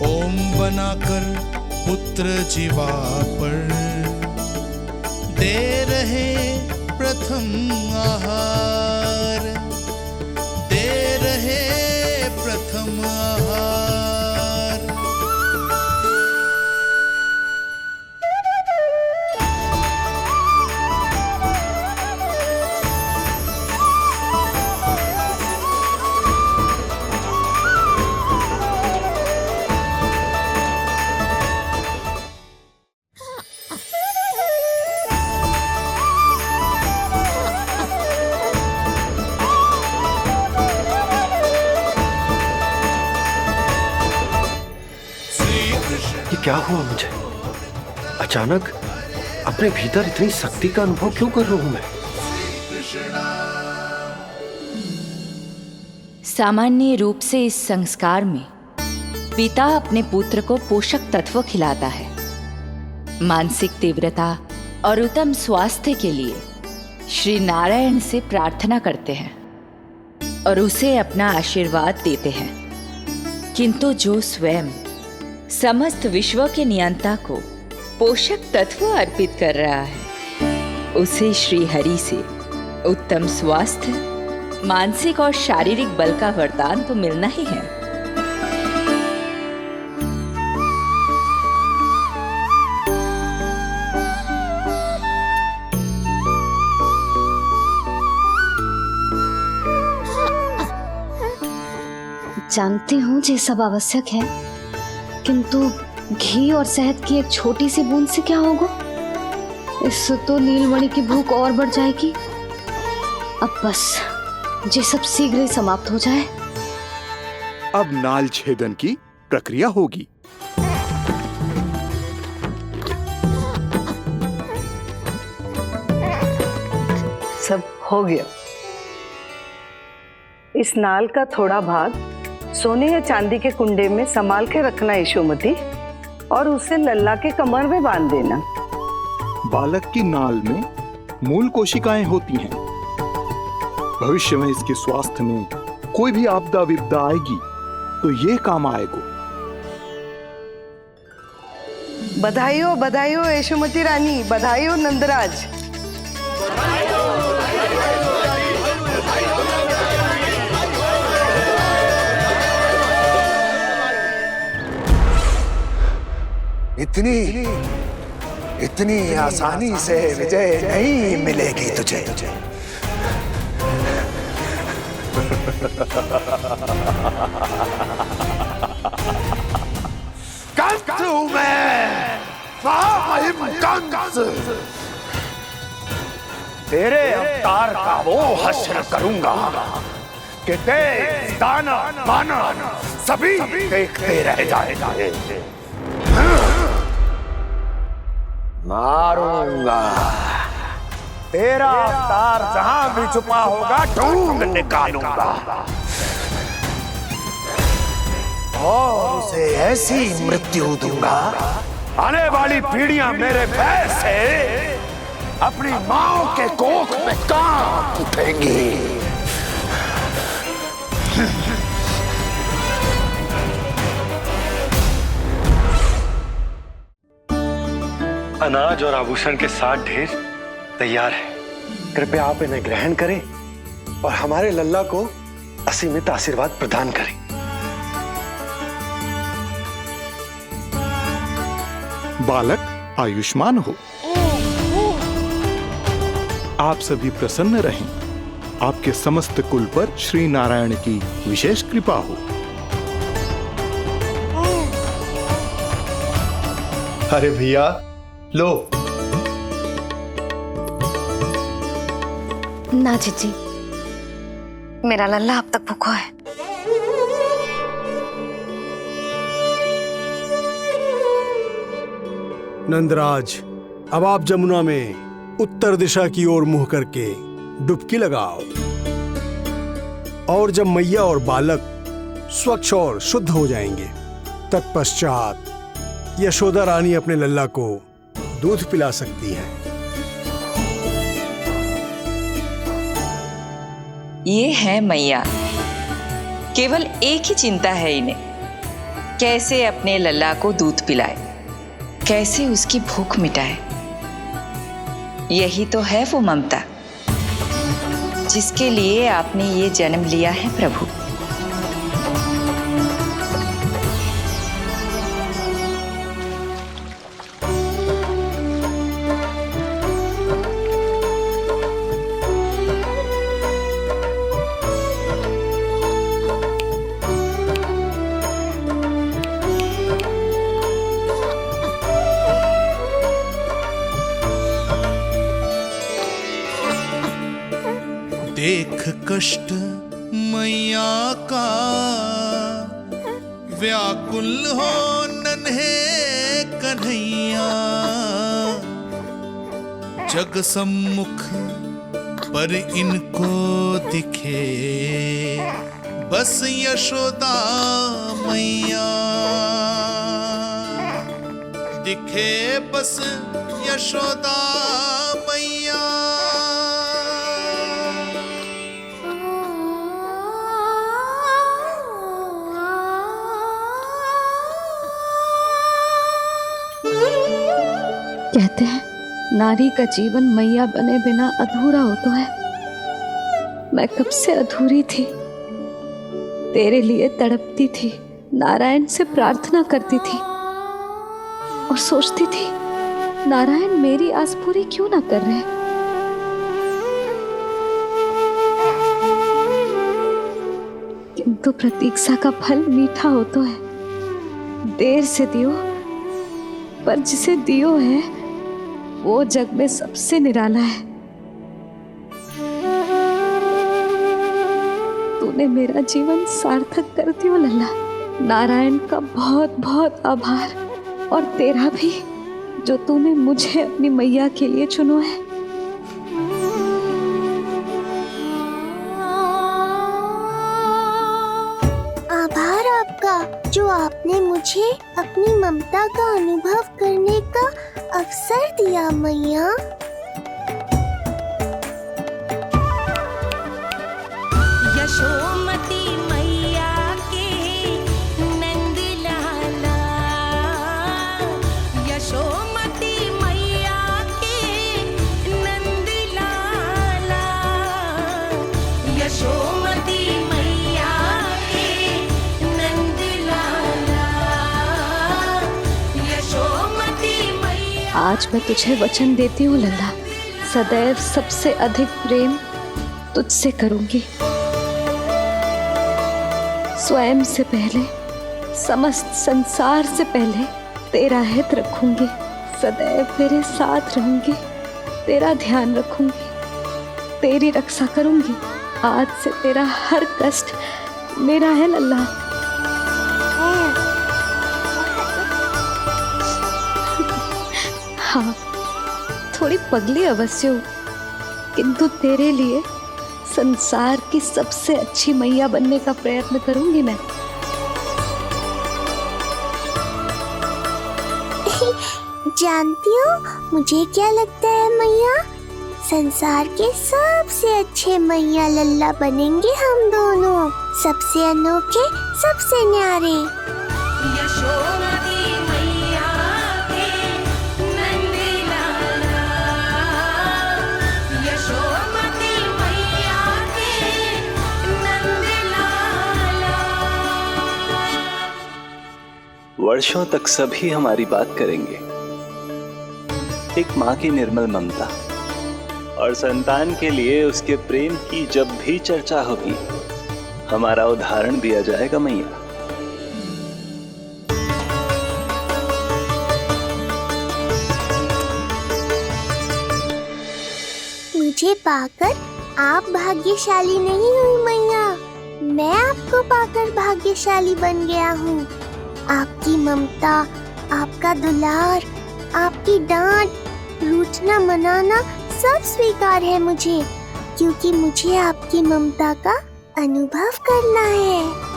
ओम बनाकर पुत्र जीवा पर दे रहे प्रथम आहार, दे रहे प्रथम आहार। क्या हुआ मुझे? अचानक अपने भीतर इतनी शक्ति का अनुभव क्यों कर रहा हूं मैं? सामान्य रूप से इस संस्कार में पिता अपने पुत्र को पोषक तत्व खिलाता है। मानसिक तीव्रता और उत्तम स्वास्थ्य के लिए श्री नारायण से प्रार्थना करते हैं और उसे अपना आशीर्वाद देते हैं। किंतु जो स्वयं समस्त विश्व के नियंता को पोषक तत्व अर्पित कर रहा है, उसे श्री हरि से उत्तम स्वास्थ्य, मानसिक और शारीरिक बल का वरदान तो मिलना ही है। जानती हूँ ये सब आवश्यक है, किंतु घी और शहद की एक छोटी सी बूंद से क्या होगा? इससे तो नीलमणि की भूख और बढ़ जाएगी। अब बस ये सब शीघ्र ही समाप्त हो जाए। अब नाल छेदन की प्रक्रिया होगी। सब हो गया। इस नाल का थोड़ा भाग सोने या चांदी के कुंडे में संभाल के रखना यशोमती, और उसे लल्ला के कमर में बांध देना। बालक की नाल में मूल कोशिकाएं होती हैं। भविष्य में इसके स्वास्थ्य में कोई भी आपदा विपदा आएगी तो ये काम आएगा। बधाई हो यशोमती रानी, बधाई हो नंदराज। इतनी आसानी से विजय नहीं मिलेगी तुझे। कंस हूं मैं, महामहिम कंस। तेरे अवतार का वो हश्र करूंगा कि देश, दाना, मानव सभी देखते रह जाएंगे। मारूंगा, तेरा अवतार जहां भी छुपा होगा ढूंढ निकालूंगा और उसे ऐसी मृत्यु दूंगा, आने वाली पीढ़ियां मेरे भय से अपनी मां के कोख में कांप उठेंगी। अनाज और आभूषण के साथ ढेर तैयार है। कृपया आप इन्हें ग्रहण करें और हमारे लल्ला को असीमित आशीर्वाद प्रदान करें। बालक आयुष्मान हो। आप सभी प्रसन्न रहें। आपके समस्त कुल पर श्री नारायण की विशेष कृपा हो। अरे भैया लो। ना जीजी, मेरा लल्ला अब तक भूखा है। नंदराज, अब आप जमुना में उत्तर दिशा की ओर मुंह करके डुबकी लगाओ और जब मैया और बालक स्वच्छ और शुद्ध हो जाएंगे तत्पश्चात यशोदा रानी अपने लल्ला को दूध पिला सकती है। ये है मैया, केवल एक ही चिंता है इन्हें, कैसे अपने लल्ला को दूध पिलाए, कैसे उसकी भूख मिटाए। यही तो है वो ममता जिसके लिए आपने ये जन्म लिया है प्रभु। देख कष्ट मैया का व्याकुल हो नन्हे कन्हैया, जग सम्मुख पर इनको दिखे बस यशोदा मैया, दिखे बस यशोदा मैया। कहते हैं नारी का जीवन मैया बने बिना अधूरा होता है। मैं कब से अधूरी थी, तेरे लिए तड़पती थी, नारायण से प्रार्थना करती थी और सोचती थी नारायण मेरी आस पूरी क्यों ना कर रहे। किंतु प्रतीक्षा का फल मीठा होता है। देर से दियो पर जिसे दियो है वो जग में सबसे निराला है। तूने मेरा जीवन सार्थक कर दियो लल्ला। नारायण का बहुत बहुत आभार और तेरा भी, जो तूने मुझे अपनी मैया के लिए चुनो है। आभार आपका, जो आपने मुझे अपनी ममता का अनुभव करने का अवसर दिया मैया। यशोमती मैया के नंद लाला, यशोमती मैया के नंद लाला, यशोमती मैया के नंद लाला, यशोमती मैया। आज मैं तुझे वचन देती हूँ लल्ला, सदैव सबसे अधिक प्रेम तुझसे करूंगी। स्वयं से पहले, समस्त संसार से पहले तेरा हित रखूंगी, सदैव तेरे साथ रहूंगी, तेरा ध्यान रखूंगी, तेरी रक्षा करूंगी। आज से तेरा हर कष्ट मेरा है लल्ला। हाँ, थोड़ी पगली अवश्य हूँ, किंतु तेरे लिए संसार की सबसे अच्छी मैया बनने का प्रयत्न करूंगी मैं। जानती हो मुझे क्या लगता है मैया? संसार के सबसे अच्छे मैया लल्ला बनेंगे हम दोनों, सबसे अनोखे, सबसे न्यारे। यशोमती मैया के नंद लाला, यशोमती मैया के नंद लाला। वर्षों तक सभी हमारी बात करेंगे। एक माँ की निर्मल ममता और संतान के लिए उसके प्रेम की जब भी चर्चा होगी, हमारा उदाहरण दिया जाएगा मैया। मुझे पाकर आप भाग्यशाली नहीं हुई मैया, मैं आपको पाकर भाग्यशाली बन गया हूँ। आपकी ममता, आपका दुलार, आपकी डांट, रूठना मनाना सब स्वीकार है मुझे, क्योंकि मुझे आपकी ममता का अनुभव करना है।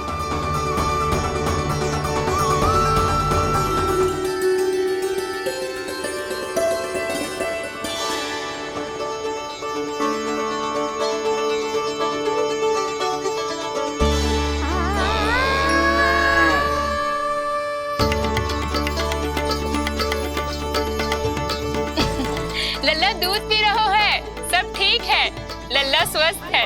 लल्ला दूध पी रहा है, सब ठीक है, लल्ला स्वस्थ है।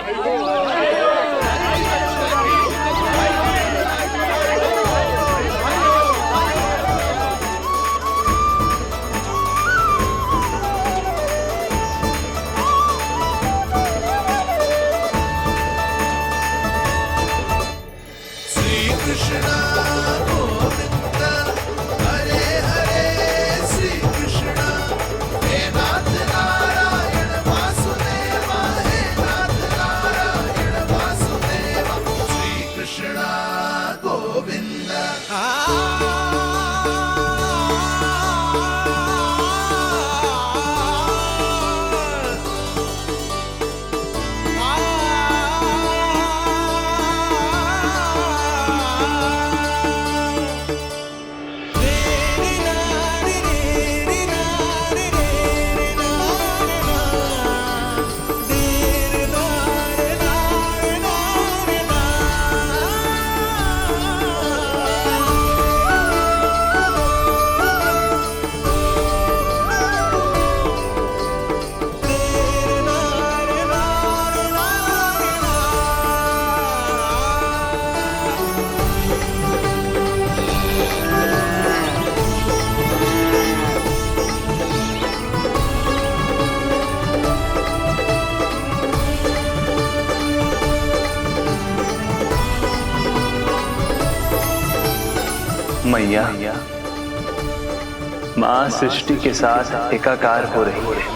श्री कृष्ण गोविंद हरे हरे, श्री कृष्ण हे नाथ नारायण वासुदेवा, हे नाथ नारायण वासुदेवा, श्री कृष्ण गोविंद। मैया, माँ सृष्टि के साथ एकाकार हो रही है।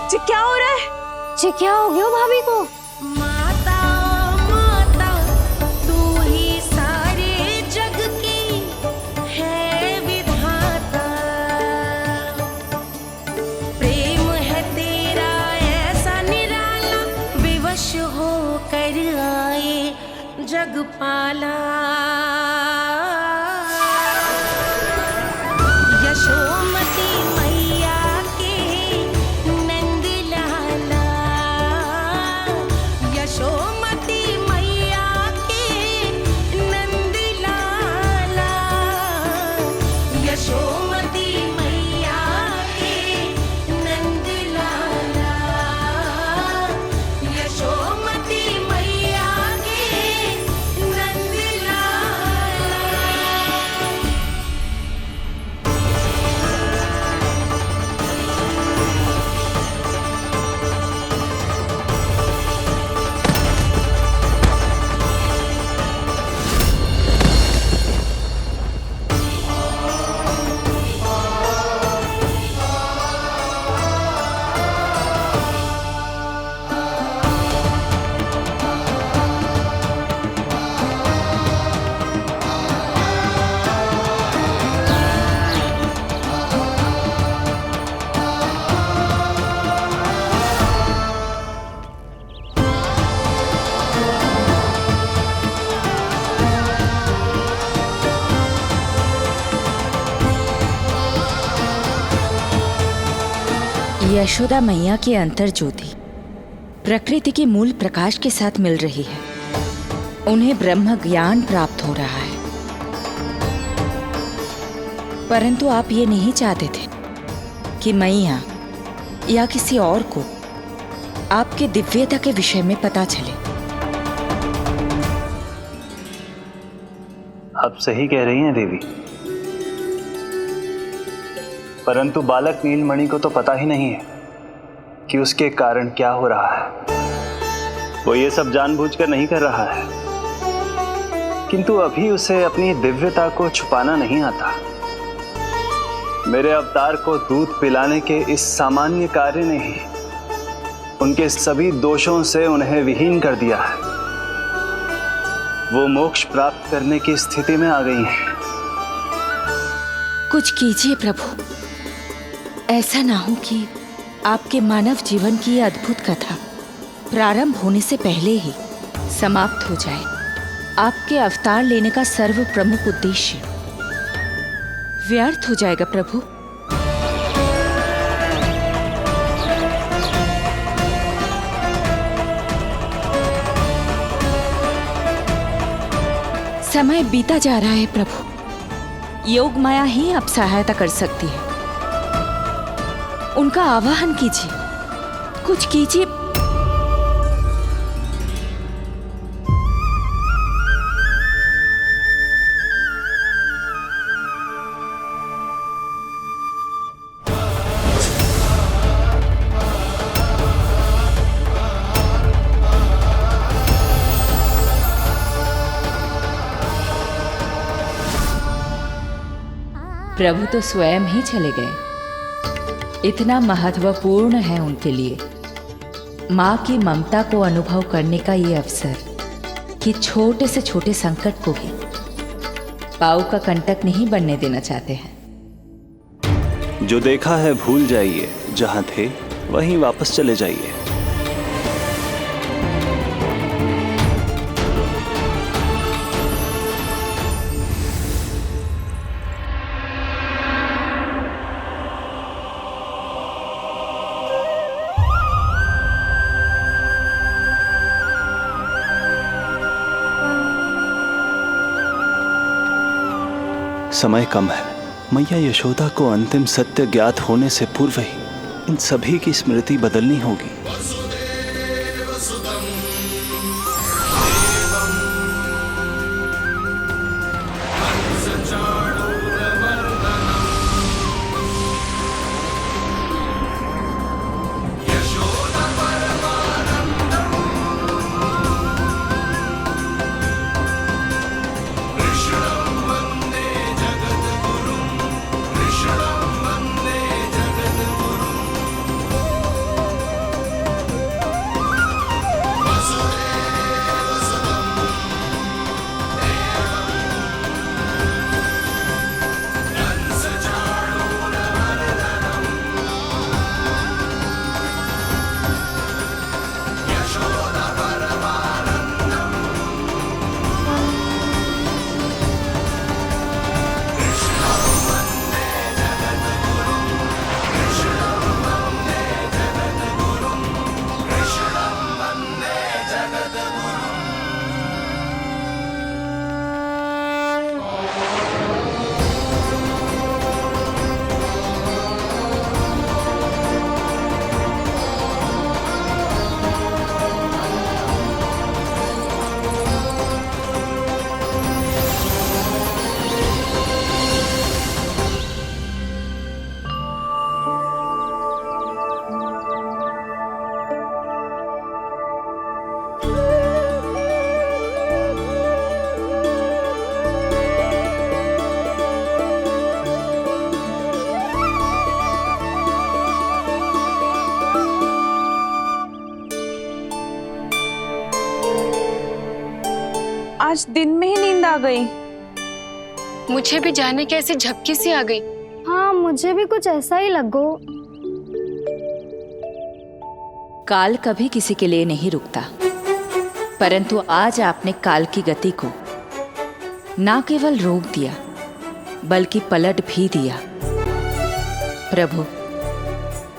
जी क्या हो रहा है? जी क्या हो गया भाभी को? माता माता तू ही सारे जग की है विधाता, प्रेम है तेरा ऐसा निराला, विवश हो कर आए जग पाला। यशोमती मैया के नंद यशोदा मैया की अंतर ज्योति प्रकृति के मूल प्रकाश के साथ मिल रही है। उन्हें ब्रह्म ज्ञान प्राप्त हो रहा है। परंतु आप ये नहीं चाहते थे कि मैया या किसी और को आपके दिव्यता के विषय में पता चले। आप सही कह रही हैं देवी, परंतु बालक नीलमणि को तो पता ही नहीं है कि उसके कारण क्या हो रहा है। वो ये सब जानबूझकर नहीं कर रहा है, किंतु अभी उसे अपनी दिव्यता को छुपाना नहीं आता। मेरे अवतार को दूध पिलाने के इस सामान्य कार्य ने ही उनके सभी दोषों से उन्हें विहीन कर दिया है। वो मोक्ष प्राप्त करने की स्थिति में आ गई हैं। कुछ कीजिए प्रभु, ऐसा ना हो कि आपके मानव जीवन की यह अद्भुत कथा प्रारंभ होने से पहले ही समाप्त हो जाए। आपके अवतार लेने का सर्व प्रमुख उद्देश्य व्यर्थ हो जाएगा प्रभु। समय बीता जा रहा है प्रभु, योग माया ही अब सहायता कर सकती है। उनका आवाहन कीजिए, कुछ कीजिए। प्रभु तो स्वयं ही चले गए। इतना महत्वपूर्ण है उनके लिए माँ की ममता को अनुभव करने का ये अवसर कि छोटे से छोटे संकट को भी पाँव का कंटक नहीं बनने देना चाहते हैं। जो देखा है भूल जाइए, जहां थे वहीं वापस चले जाइए। समय कम है। मैया यशोदा को अंतिम सत्य ज्ञात होने से पूर्व ही इन सभी की स्मृति बदलनी होगी। आज दिन में ही नींद आ गई। मुझे भी जाने की ऐसी झपकी सी आ गई। हाँ, मुझे भी कुछ ऐसा ही लगो। काल कभी किसी के लिए नहीं रुकता, परंतु आज आपने काल की गति को ना केवल रोक दिया बल्कि पलट भी दिया। प्रभु,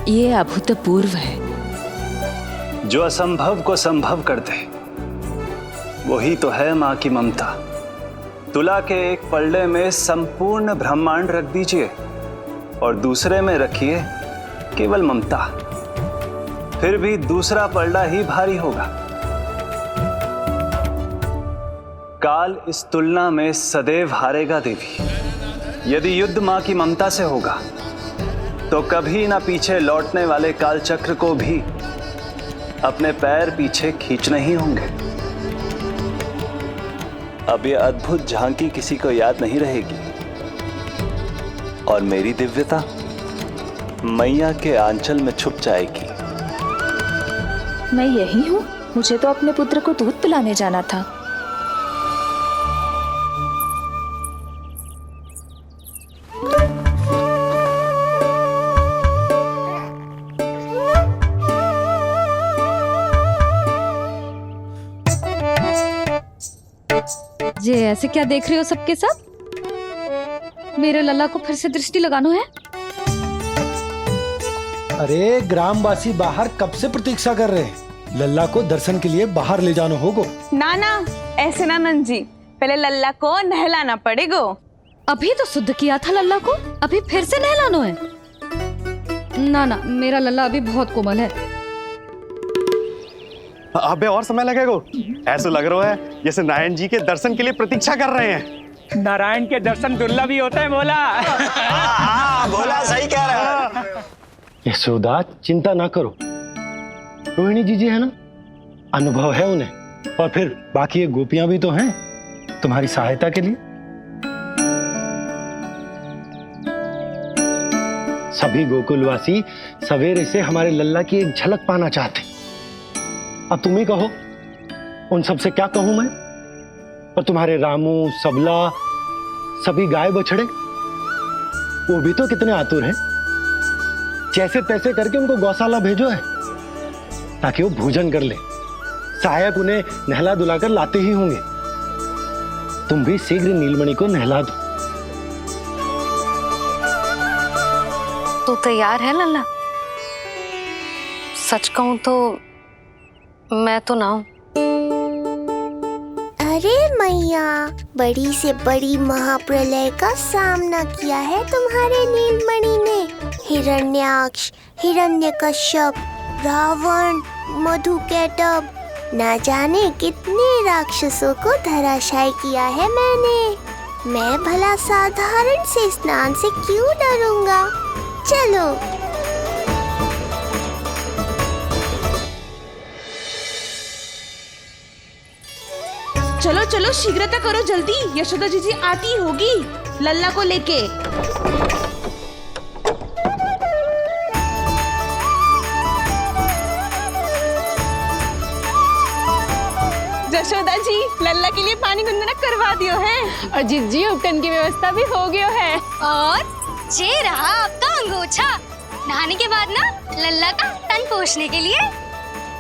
ये अभूतपूर्व है। जो असंभव को संभव कर दे वही तो है माँ की ममता। तुला के एक पल्ले में संपूर्ण ब्रह्मांड रख दीजिए और दूसरे में रखिए केवल ममता, फिर भी दूसरा पल्ला ही भारी होगा। काल इस तुलना में सदैव हारेगा देवी। यदि युद्ध मां की ममता से होगा तो कभी ना पीछे लौटने वाले काल चक्र को भी अपने पैर पीछे खींचने ही होंगे। अब ये अद्भुत झांकी किसी को याद नहीं रहेगी और मेरी दिव्यता मैया के आंचल में छुप जाएगी। मैं यही हूँ। मुझे तो अपने पुत्र को दूध पिलाने जाना था। ये ऐसे क्या देख रहे हो सबके सब? मेरे लल्ला को फिर से दृष्टि लगाना है? अरे ग्रामवासी बाहर कब से प्रतीक्षा कर रहे हैं। लल्ला को दर्शन के लिए बाहर ले जाना होगा। ना ना, ऐसे ना नंद जी, पहले लल्ला को नहलाना पड़ेगा। अभी तो शुद्ध किया था लल्ला को, अभी फिर से नहलाना है? ना ना, मेरा लल्ला अभी बहुत कोमल है। अबे और समय लगेगा। ऐसा लग रहा है जैसे नारायण जी के दर्शन के लिए प्रतीक्षा कर रहे हैं। नारायण के दर्शन दुर्लभ ही होते हैं बोला। बोला सही कह रहा है। यशोदा चिंता ना करो, रोहिणी जी है ना, अनुभव है उन्हें, और फिर बाकी ये गोपियां भी तो हैं तुम्हारी सहायता के लिए। सभी गोकुलवासी सवेरे से हमारे लल्ला की एक झलक पाना चाहते। अब तुम ही कहो, उन सब से क्या कहूं मैं? और तुम्हारे रामू, सबला, सभी गाय बछड़े, वो भी तो कितने आतुर हैं। जैसे तैसे करके उनको गौशाला भेजो है ताकि वो भोजन कर ले। सहायक उन्हें नहला धुलाकर लाते ही होंगे। तुम भी शीघ्र नीलमणि को नहला दो। तू तैयार है लल्ला? सच कहूं तो मैं तो ना हूं। अरे मैया, बड़ी से बड़ी महाप्रलय का सामना किया है तुम्हारे नीलमणि ने। हिरण्याक्ष, हिरण्यकश्यप, रावण, मधुकैटभ, ना जाने कितने राक्षसों को धराशायी किया है मैंने। मैं भला साधारण से स्नान से क्यों डरूंगा? चलो। चलो चलो, शीघ्रता करो जल्दी, यशोदा जी आती होगी लल्ला को लेके। यशोदा जी, लल्ला के लिए पानी गुनगुना करवा दियो है। और जी उपटन की व्यवस्था भी हो गयो है। और ये रहा आपका अंगोछा, नहाने के बाद ना लल्ला का तन पोंछने के लिए।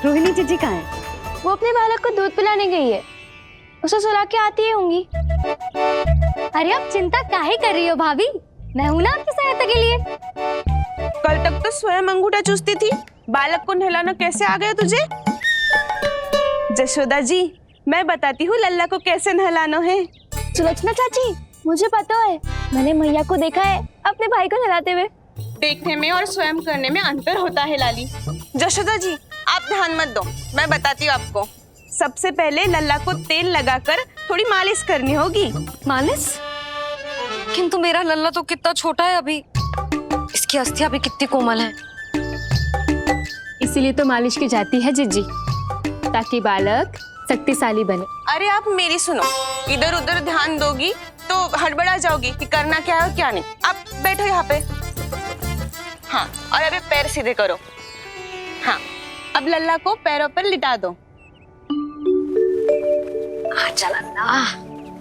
रोहिणी जी कहाँ है? वो अपने बालक को दूध पिलाने गई है, उसे सुला के आती ही होंगी। अरे आप चिंता काहे कर रही हो भाभी, मैं हूं ना आपकी सहायता के लिए। कल तक तो स्वयं अंगूठा चूसती थी, बालक को नहलाना कैसे आ गया तुझे? यशोदा जी, मैं बताती हूँ लल्ला को कैसे नहलाना है। सुलक्षणा चाची, मुझे पता है, मैंने मैया को देखा है अपने भाई को नहलाते हुए। देखने में और स्वयं करने में अंतर होता है लाली। यशोदा जी, आप ध्यान मत दो, मैं बताती हूँ आपको। सबसे पहले लल्ला को तेल लगाकर थोड़ी मालिश करनी होगी। मालिश? किंतु मेरा लल्ला तो कितना छोटा है अभी, इसकी अस्थियां भी कितनी कोमल है। इसीलिए तो मालिश की जाती है जिज्जी, ताकि बालक शक्तिशाली बने। अरे आप मेरी सुनो, इधर उधर ध्यान दोगी तो हड़बड़ा जाओगी कि करना क्या है और क्या नहीं। आप बैठो यहाँ पे। हाँ, और अभी पैर सीधे करो। हाँ, अब लल्ला को पैरों पर लिटा दो।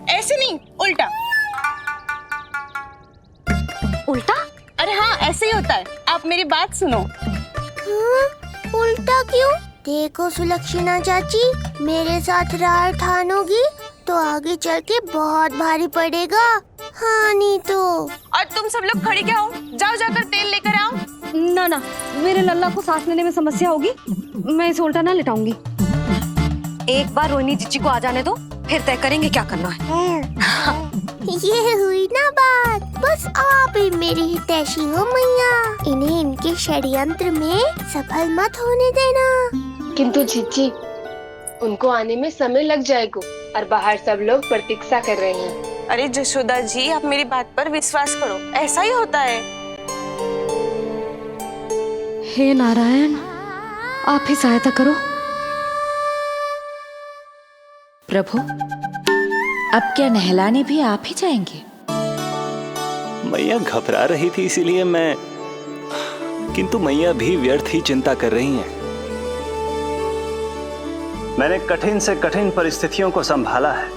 ऐसे नहीं, उल्टा। उल्टा? अरे हाँ, ऐसे ही होता है। आप मेरी बात सुनो। उल्टा क्यों? देखो सुलक्षणा चाची, मेरे साथ रार ठानोगी तो आगे चल के बहुत भारी पड़ेगा। हाँ नहीं तो। और तुम सब लोग खड़े क्या हो? जाओ जाकर तेल लेकर आओ। ना ना, मेरे लल्ला को सांस लेने में समस्या होगी, मैं इसे उल्टा ना लिटाऊंगी। एक बार रोहिणी जीजी को आ जाने दो, फिर तय करेंगे क्या करना है। ये हुई ना बात। बस आप ही मेरी हितैषी हो मैया। इन्हें इनके षड्यंत्र में सफल मत होने देना। किंतु जीजी, उनको आने में समय लग जाएगा और बाहर सब लोग प्रतीक्षा कर रहे हैं। अरे जशोदा जी, आप मेरी बात पर विश्वास करो, ऐसा ही होता है। हे नारायण, आप ही सहायता करो। प्रभु, अब क्या नहलाने भी आप ही जाएंगे? मैया घबरा रही थी इसीलिए मैं, किंतु मैया भी व्यर्थ ही चिंता कर रही हैं। मैंने कठिन से कठिन परिस्थितियों को संभाला है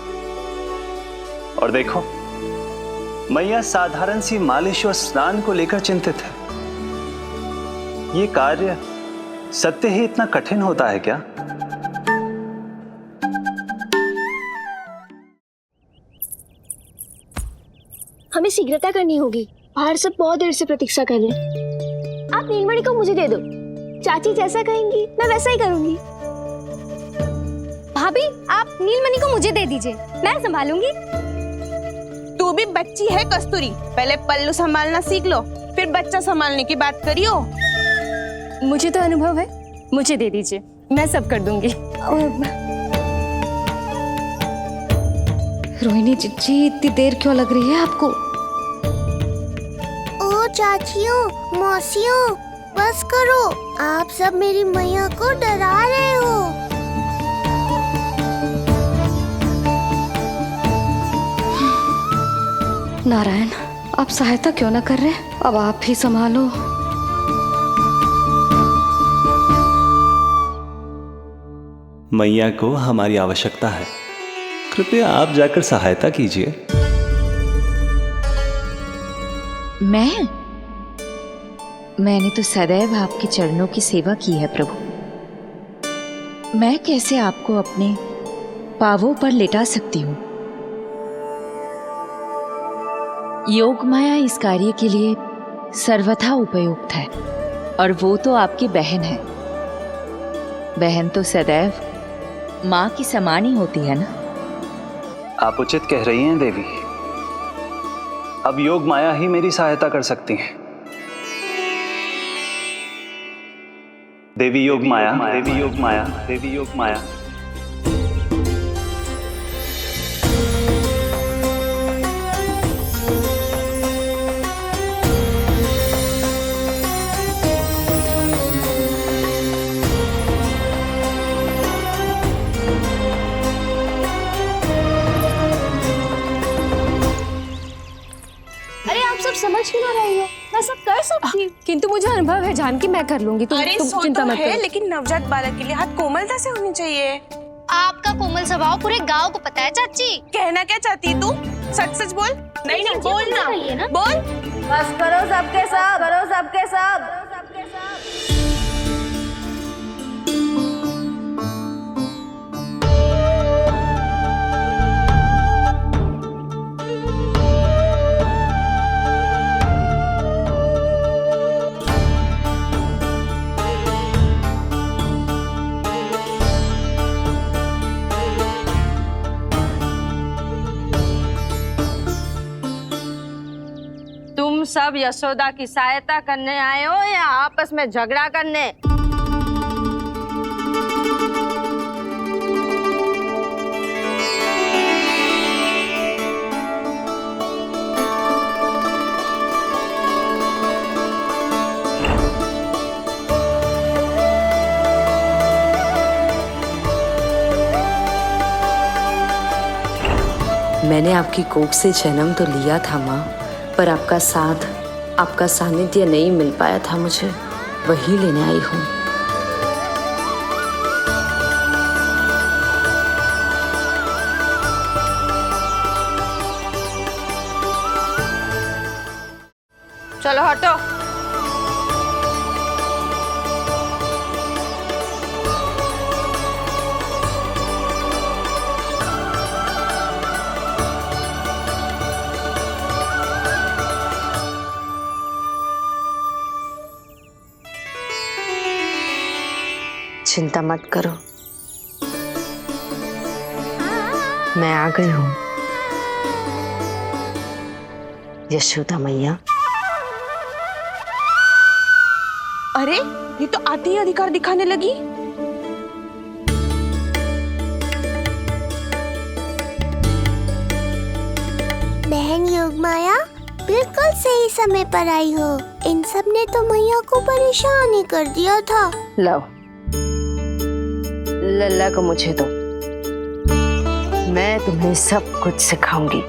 और देखो, मैया साधारण सी मालिश और स्नान को लेकर चिंतित है। ये कार्य सत्य ही इतना कठिन होता है क्या? हमें शीघ्रता करनी होगी, बाहर सब बहुत देर से प्रतीक्षा कर रहे हैं। आप नीलमणि को मुझे दे दो, चाची जैसा कहेंगी मैं वैसा ही करूंगी। भाभी, आप नीलमणि को मुझे दे दीजिए, मैं संभालूंगी। तू भी बच्ची है कस्तूरी, पहले पल्लू संभालना सीख लो, फिर बच्चा संभालने की बात करियो। मुझे तो अनुभव है, मुझे दे दीजिए, मैं सब कर दूंगी। रोहिणी जीजी, इतनी देर क्यों लग रही है आपको? ओ चाचियों, मौसियों, बस करो। आप सब मेरी मैया को डरा रहे हो। नारायण, आप सहायता क्यों ना कर रहे? अब आप ही संभालो। मैया को हमारी आवश्यकता है, कृपया आप जाकर सहायता कीजिए। मैंने तो सदैव आपके चरणों की सेवा की है प्रभु। मैं कैसे आपको अपने पावों पर लेटा सकती हूँ? योग माया इस कार्य के लिए सर्वथा उपयुक्त है, और वो तो आपकी बहन है। बहन तो सदैव माँ की समान ही होती है ना। आप उचित कह रही हैं देवी। अब योग माया ही मेरी सहायता कर सकती हैं। देवी योग माया, देवी योग माया, देवी योग माया। समझ क्यों ना रही हो? मैं सब कर सकती हूँ। किंतु मुझे अनुभव है जानकी, मैं कर लूंगी। तुम चिंता मत करो। लेकिन नवजात बालक के लिए हाथ कोमलता से होनी चाहिए। आपका कोमल स्वभाव पूरे गांव को पता है चाची। कहना क्या चाहती है तू? सच सच बोल। नहीं नहीं, बोल ना, बोल। बस करो सबके सब, करो सबके सब। तुम सब यशोदा की सहायता करने आए हो या आपस में झगड़ा करने? मैंने आपकी कोख से जन्म तो लिया था माँ, पर आपका साथ, आपका सानिध्य नहीं मिल पाया था मुझे, वही लेने आई हूँ। चलो हटो। चिंता मत करो, मैं आ गई हूँ यशोदा मैया। अरे ये तो आते ही अधिकार दिखाने लगी। बहन योगमाया बिल्कुल सही समय पर आई हो। इन सब ने तो मैया को परेशान ही कर दिया था। लो लल्ला को मुझे दो, मैं तुम्हें सब कुछ सिखाऊंगी।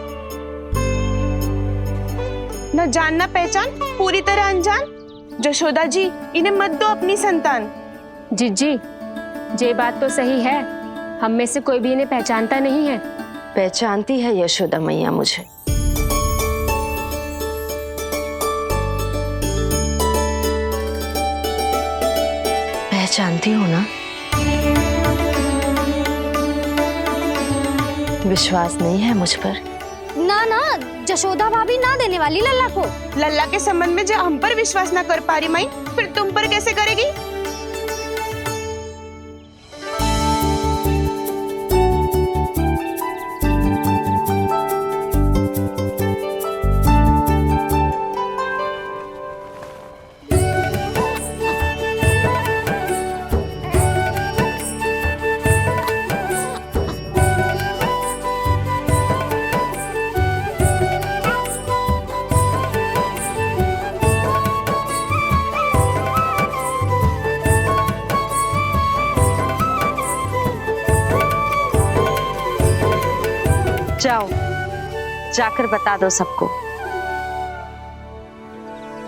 न जान न पहचान, पूरी तरह अनजान। यशोदा जी, इन्हें मत दो अपनी संतान। जीजी, ये बात तो सही है, हम में से कोई भी इन्हें पहचानता नहीं है। पहचानती है यशोदा मैया मुझे। पहचानती हो ना? विश्वास नहीं है मुझ पर? ना ना, यशोदा भाभी ना देने वाली लल्ला को। लल्ला के संबंध में जो हम पर विश्वास न कर पा रही माई, फिर तुम पर कैसे करेगी? जाओ जाकर बता दो सबको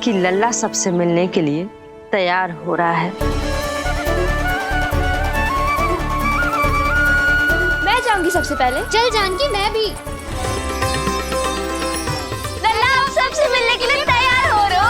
कि लल्ला सबसे मिलने के लिए तैयार हो रहा है। मैं जाऊंगी सबसे पहले। चल जानकी, मैं भी। लल्ला आप सबसे मिलने के लिए तैयार हो रहे हो?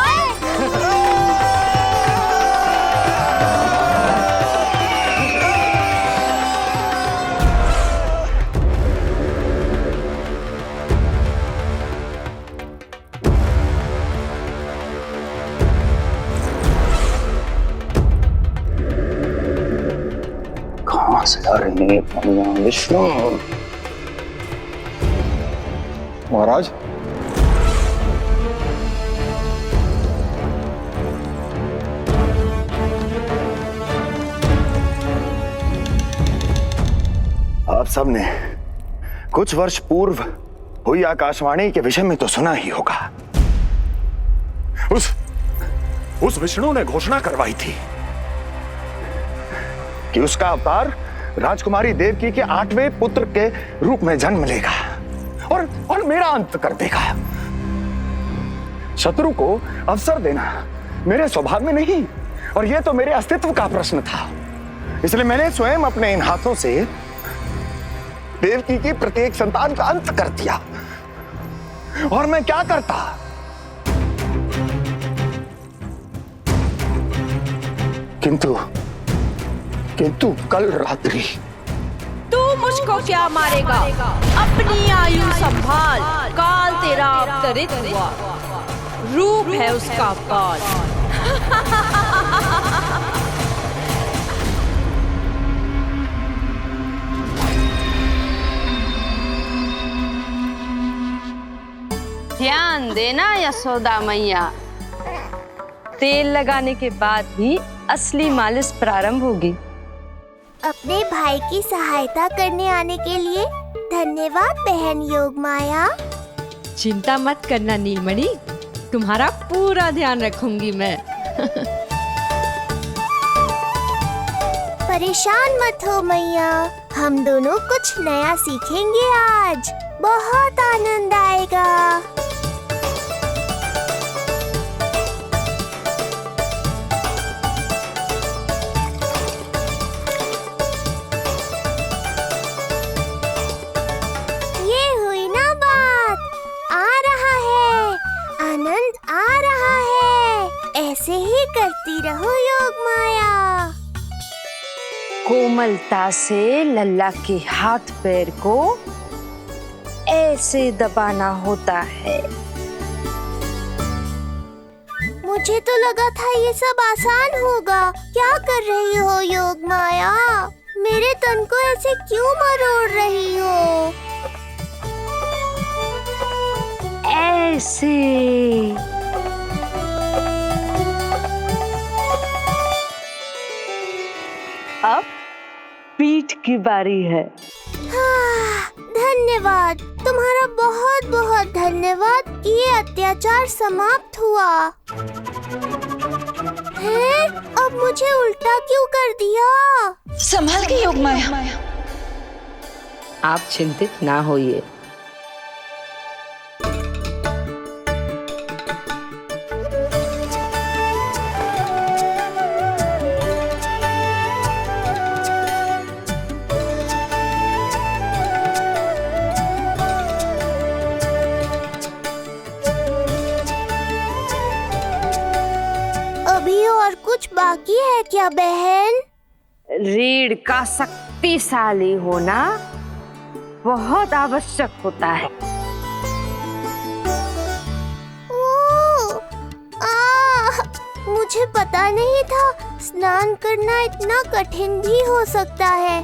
कहाँ से आ रही है विष्णु? महाराज, आप सबने कुछ वर्ष पूर्व हुई आकाशवाणी के विषय में तो सुना ही होगा। उस विष्णु ने घोषणा करवाई थी कि उसका अवतार राजकुमारी देवकी के 8वें पुत्र के रूप में जन्म लेगा और मेरा अंत कर देगा। शत्रु को अवसर देना मेरे स्वभाव में नहीं, और यह तो मेरे अस्तित्व का प्रश्न था। इसलिए मैंने स्वयं अपने इन हाथों से देवकी की प्रत्येक संतान का अंत कर दिया। और मैं क्या करता? किंतु कल रात्रि तू मुझको क्या मारेगा? अपनी आयु संभाल, काल तेरा अवतरित हुआ, रूप है उसका काल। ध्यान देना यशोदा मैया, तेल लगाने के बाद ही असली मालिश प्रारंभ होगी। अपने भाई की सहायता करने आने के लिए धन्यवाद बहन योगमाया। चिंता मत करना नीलमणि, तुम्हारा पूरा ध्यान रखूंगी मैं। परेशान मत हो मैया, हम दोनों कुछ नया सीखेंगे आज। बहुत आनंद आएगा। ऐसे ही करती रहो योगमाया। कोमलता से लल्ला के हाथ पैर को ऐसे दबाना होता है। मुझे तो लगा था ये सब आसान होगा। क्या कर रही हो योग माया? मेरे तन को ऐसे क्यों मरोड़ रही हो? ऐसे। अब पीठ की बारी है। हाँ, धन्यवाद, तुम्हारा बहुत बहुत धन्यवाद कि ये अत्याचार समाप्त हुआ। हैं? अब मुझे उल्टा क्यों कर दिया? संभाल के योग माया। आप चिंतित ना होइए। अभी और कुछ बाकी है क्या बहन? रीढ़ का शक्तिशाली होना बहुत आवश्यक होता है। मुझे पता नहीं था स्नान करना इतना कठिन भी हो सकता है।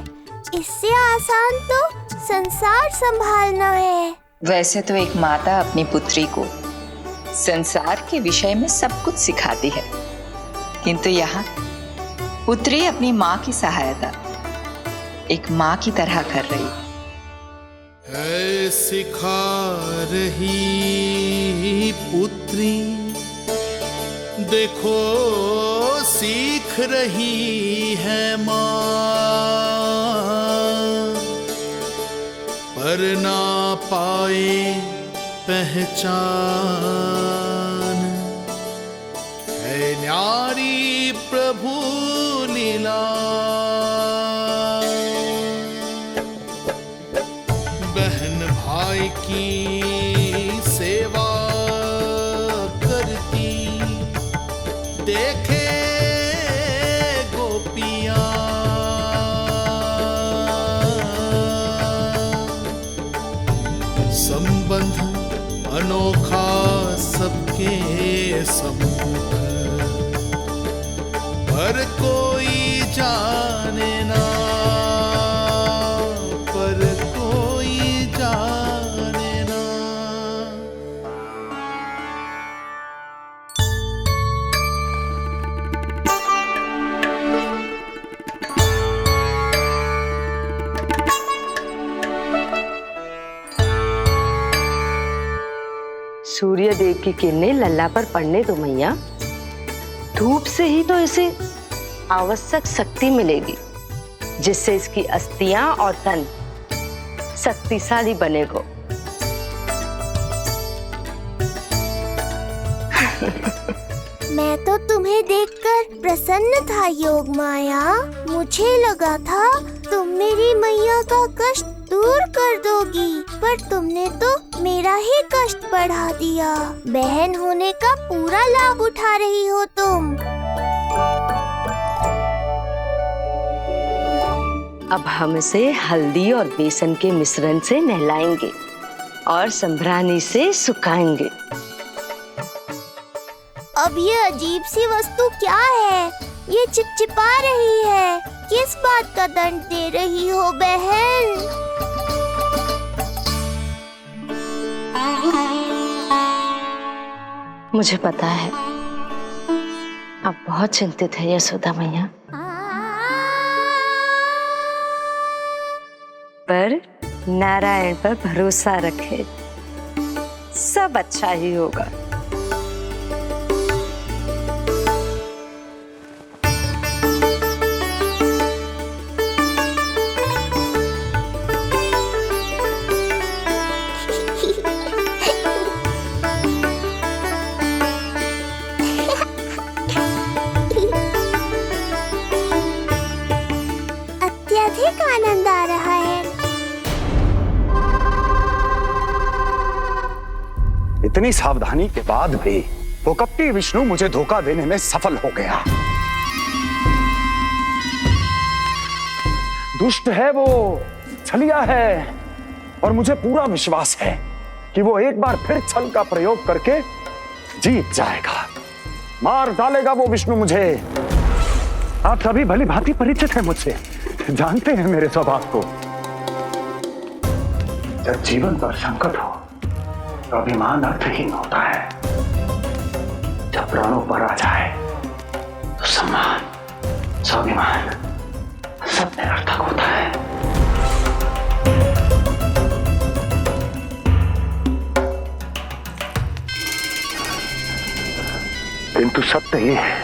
इससे आसान तो संसार संभालना है। वैसे तो एक माता अपनी पुत्री को संसार के विषय में सब कुछ सिखाती है, किंतु यहाँ पुत्री अपनी माँ की सहायता एक माँ की तरह कर रही है। सिखा रही पुत्री, देखो सीख रही है माँ, पर ना पाए पहचान है न्यारी प्रभु लीला। बहन भाई की सेवा करती देखे गोपियां, संबंध अनोखा सबके सम्मुख, पर कोई जाने ना, पर कोई जाने ना। सूर्य देव की किरणें लल्ला पर पड़ने दो मैया। धूप से ही तो इसे आवश्यक शक्ति मिलेगी, जिससे इसकी अस्थियां और तन शक्तिशाली बनेगा। मैं तो तुम्हें देखकर प्रसन्न था योग माया। मुझे लगा था तुम मेरी मैया का कष्ट दूर कर दोगी, पर तुमने तो मेरा ही कष्ट बढ़ा दिया। बहन होने का पूरा लाभ उठा रही हो तुम। अब हम इसे हल्दी और बेसन के मिश्रण से नहलाएंगे और संभरानी से सुखाएंगे। अब ये अजीब सी वस्तु क्या है? ये चिपचिपा रही है। किस बात का दंड दे रही हो बहन? मुझे पता है आप बहुत चिंतित है यशोदा मैया, पर नारायण पर भरोसा रखे, सब अच्छा ही होगा। अत्यधिक आनंद आ रहा है। इतनी सावधानी के बाद भी वो कपटी विष्णु मुझे धोखा देने में सफल हो गया। दुष्ट है वो, छलिया है, और मुझे पूरा विश्वास है कि वो एक बार फिर छल का प्रयोग करके जीत जाएगा। मार डालेगा वो विष्णु मुझे। आप सभी भली भांति परिचित हैं मुझसे, जानते हैं मेरे स्वभाव को। जब जीवन पर संकट हो तो अभिमान अर्थहीन होता है, जब प्राणों पर आ जाए तो सम्मान स्वाभिमान सब निरर्थक होता है। किंतु सत्य ये है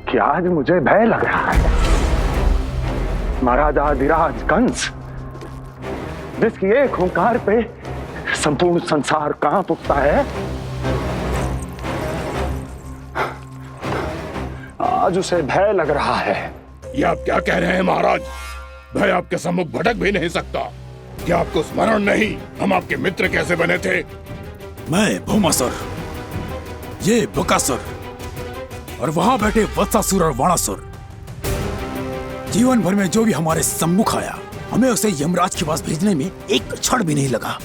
कि आज मुझे भय लग रहा है। महाराजाधिराज कंस, जिसकी एक हुंकार पे संपूर्ण संसार कांप उठता है, आज उसे भय लग रहा है। ये आप क्या कह रहे हैं महाराज? भय आपके सम्मुख भटक भी नहीं सकता। क्या आपको स्मरण नहीं हम आपके मित्र कैसे बने थे? मैं भौमासुर, ये बकासुर और वहां बैठे वत्सासुर और वाणासुर। जीवन भर में जो भी हमारे सम्मुख आया, हमें उसे यमराज के पास भेजने में एक क्षण भी नहीं लगा।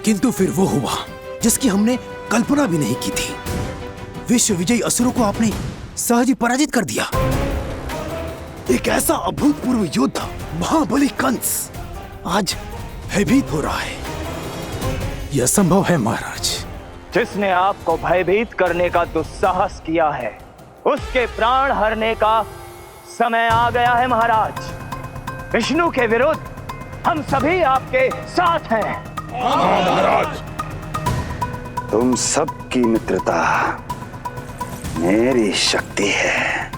किंतु फिर वो हुआ जिसकी हमने कल्पना भी नहीं की थी। विश्व विजयी असुरों को आपने सहज ही पराजित कर दिया। एक ऐसा अभूतपूर्व योद्धा महाबली कंस आज भयभीत हो रहा है। यह संभव है महाराज। जिसने आपको भयभीत करने का दुस्साहस किया है, उसके प्राण हरने का समय आ गया है महाराज। विष्णु के विरुद्ध हम सभी आपके साथ हैं। महाराज, तुम सबकी मित्रता मेरी शक्ति है,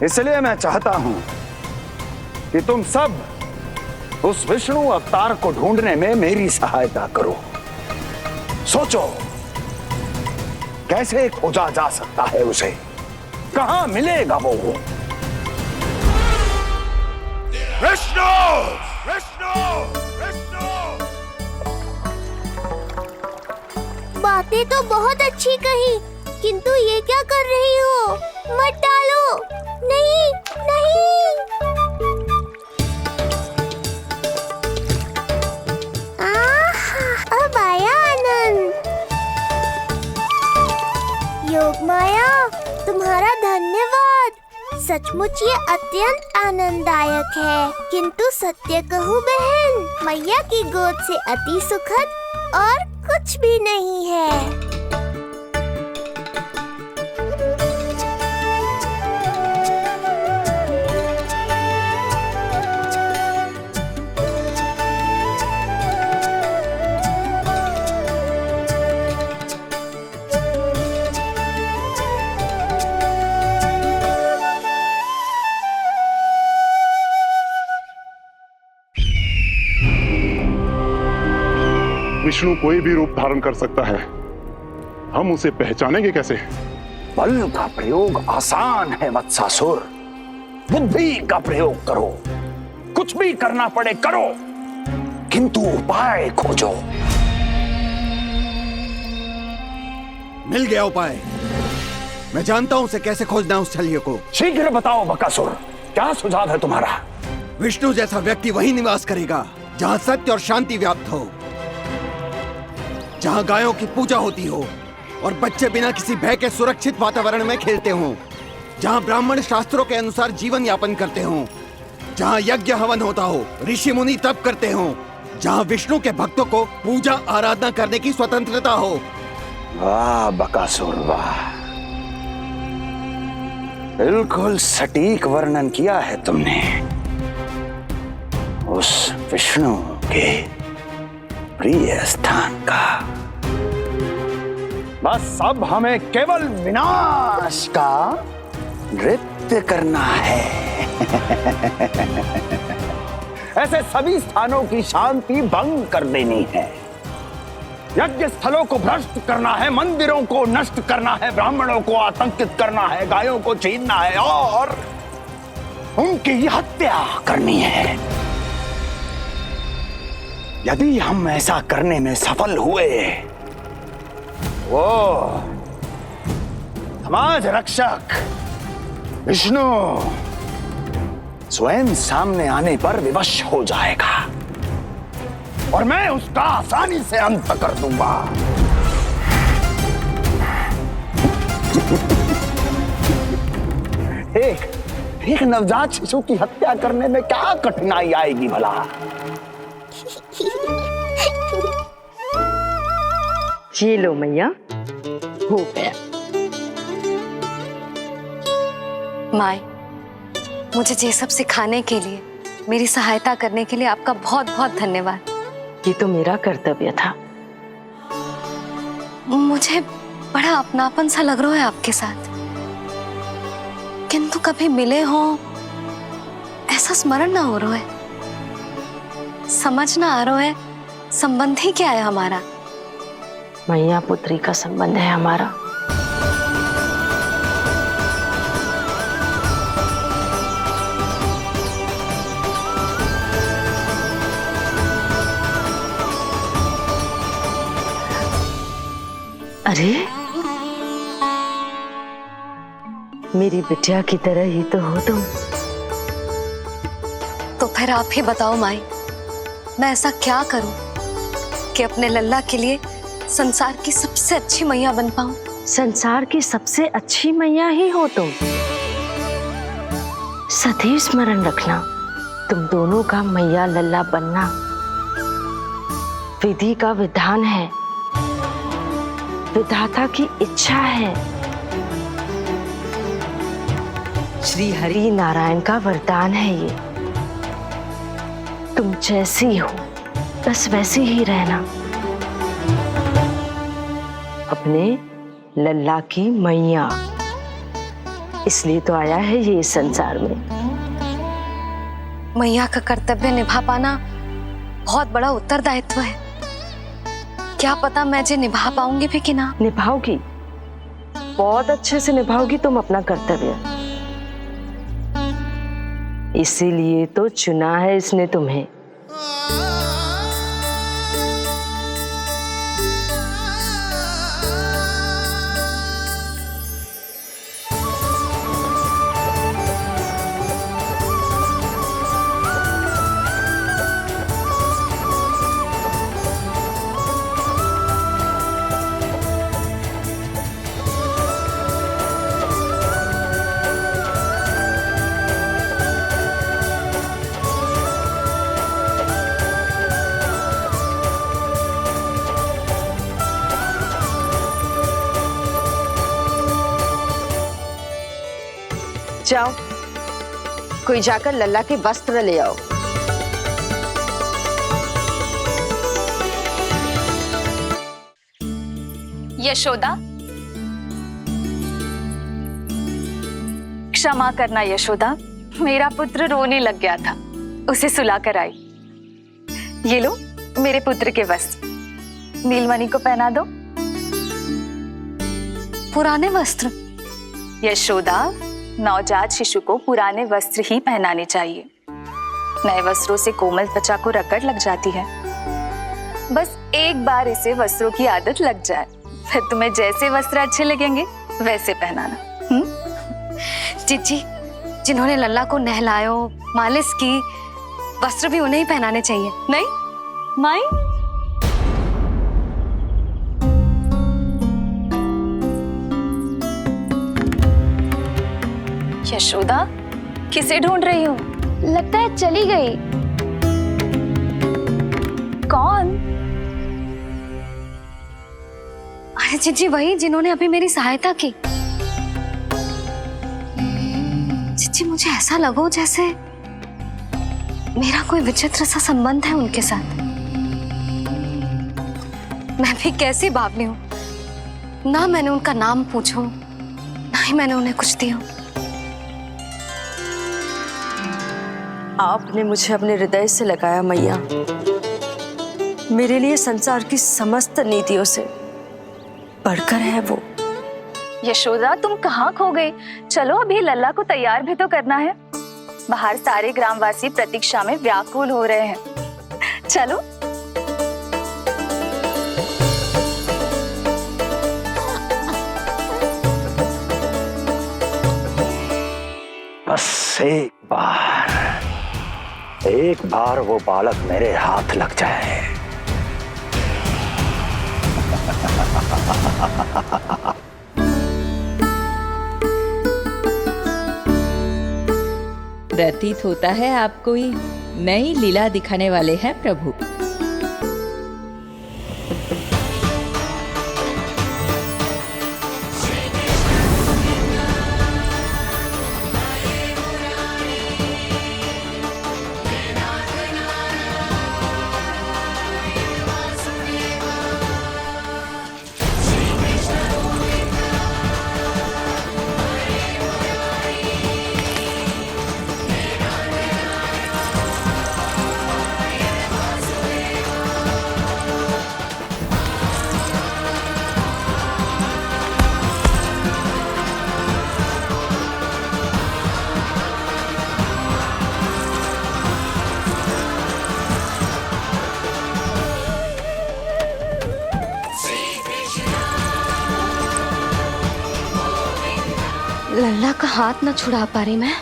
इसलिए मैं चाहता हूं कि तुम सब उस विष्णु अवतार को ढूंढने में मेरी सहायता करो। सोचो कैसे खोजा जा सकता है उसे, कहां मिलेगा वो? विष्णु! विष्णु! विष्णु! बातें तो बहुत अच्छी कही, किंतु ये क्या कर रही हो? मत डालो। नहीं नहीं। अब आया आनंद। योग माया, तुम्हारा धन्यवाद। सचमुच ये अत्यंत आनंददायक है। किंतु सत्य कहूँ बहन, मैया की गोद से अति सुखद और कुछ भी नहीं है। विष्णु कोई भी रूप धारण कर सकता है, हम उसे पहचानेंगे कैसे? बल का प्रयोग आसान है वत्सासुर, बुद्धि का प्रयोग करो। कुछ भी करना पड़े करो, किंतु उपाय खोजो। मिल गया उपाय। मैं जानता हूं उसे कैसे खोजना है, उस छलिए को। शीघ्र बताओ बकासुर, क्या सुझाव है तुम्हारा? विष्णु जैसा व्यक्ति वहीं निवास करेगा जहां सत्य और शांति व्याप्त हो, जहां गायों की पूजा होती हो और बच्चे बिना किसी भय के सुरक्षित वातावरण में खेलते हों, जहां ब्राह्मण शास्त्रों के अनुसार जीवन यापन करते हों, जहां यज्ञ हवन होता हो, ऋषि मुनि तप करते हों, जहां विष्णु के भक्तों को पूजा आराधना करने की स्वतंत्रता हो। वाह बकासुर वाह, बिल्कुल सटीक वर्णन किया है तुमने उस विष्णु के प्रिय स्थान का। बस अब हमें केवल विनाश का नृत्य करना है। ऐसे सभी स्थानों की शांति भंग कर देनी है, यज्ञ स्थलों को भ्रष्ट करना है, मंदिरों को नष्ट करना है, ब्राह्मणों को आतंकित करना है, गायों को छीनना है और उनकी हत्या करनी है। यदि हम ऐसा करने में सफल हुए, वो समाज रक्षक विष्णु स्वयं सामने आने पर विवश हो जाएगा और मैं उसका आसानी से अंत कर दूंगा। एक नवजात शिशु की हत्या करने में क्या कठिनाई आएगी भला? ये लो मैया, हो गया। माए, मुझे ये सब सिखाने के लिए, मेरी सहायता करने के लिए आपका बहुत बहुत धन्यवाद। ये तो मेरा कर्तव्य था। मुझे बड़ा अपनापन सा लग रहा है आपके साथ, किंतु कभी मिले हो ऐसा स्मरण ना हो रहा है, समझ ना आ रहा है संबंध ही क्या है हमारा। मैया पुत्री का संबंध है हमारा। अरे मेरी बिटिया की तरह ही तो हो तुम। तो फिर आप ही बताओ माई, मैं ऐसा क्या करूं कि अपने लल्ला के लिए संसार की सबसे अच्छी मैया बन पाऊं? संसार की सबसे अच्छी मैया ही हो तुम। सदैव स्मरण रखना, तुम दोनों का मैया लल्ला बनना विधि का विधान है, विधाता की इच्छा है, श्री हरि नारायण का वरदान है। ये तुम जैसी हो बस वैसी ही रहना, अपने लल्ला की मैया। इसलिए तो आया है ये इस संसार में। मैया का कर्तव्य निभा पाना बहुत बड़ा उत्तरदायित्व है। क्या पता मैं जे निभा पाऊंगी भी कि ना। निभाओगी, बहुत अच्छे से निभाओगी तुम अपना कर्तव्य। इसीलिए तो चुना है इसने तुम्हें। जाओ, कोई जाकर लल्ला के वस्त्र ले आओ। यशोदा, क्षमा करना यशोदा, मेरा पुत्र रोने लग गया था, उसे सुला कर आई। ये लो मेरे पुत्र के वस्त्र, नीलमणि को पहना दो। पुराने वस्त्र? यशोदा, नवजात शिशु को पुराने वस्त्र ही पहनाने चाहिए। नए वस्त्रों से कोमल त्वचा को रगड़ लग जाती है। बस एक बार इसे वस्त्रों की आदत लग जाए, फिर तुम्हें जैसे वस्त्र अच्छे लगेंगे वैसे पहनाना। जीजी, जिन्होंने लल्ला को नहलायो, मालिश की, वस्त्र भी उन्हें ही पहनाने चाहिए। नहीं माई, यशोदा किसे ढूंढ रही हो? लगता है चली गई। कौन? अरे जीजी, वही जिन्होंने अभी मेरी सहायता की। जीजी, मुझे ऐसा लगो जैसे मेरा कोई विचित्र सा संबंध है उनके साथ। मैं भी कैसी बावली हूं, ना मैंने उनका नाम पूछो, ना ही मैंने उन्हें कुछ दिया। आपने मुझे अपने हृदय से लगाया मैया। मेरे लिए संसार की समस्त नीतियों से बढ़कर है वो। यशोदा, तुम कहाँ खो गई? चलो अभी लल्ला को तैयार भी तो करना है। बाहर सारे ग्रामवासी प्रतीक्षा में व्याकुल हो रहे हैं। चलो। बस एक बार वो बालक मेरे हाथ लग जाए। प्रतीत होता है आप कोई नई लीला दिखाने वाले हैं प्रभु। लल्ला का हाथ न छुड़ा पा रही मैं।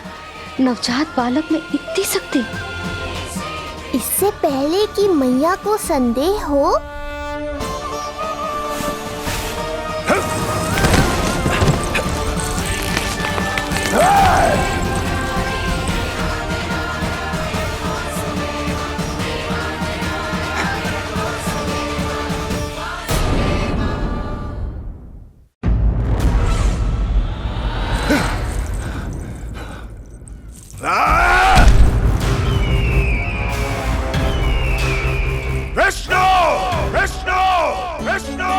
नवजात बालक में इतनी शक्ति। इससे पहले कि मैया को संदेह हो, विष्णु विष्णु विष्णु।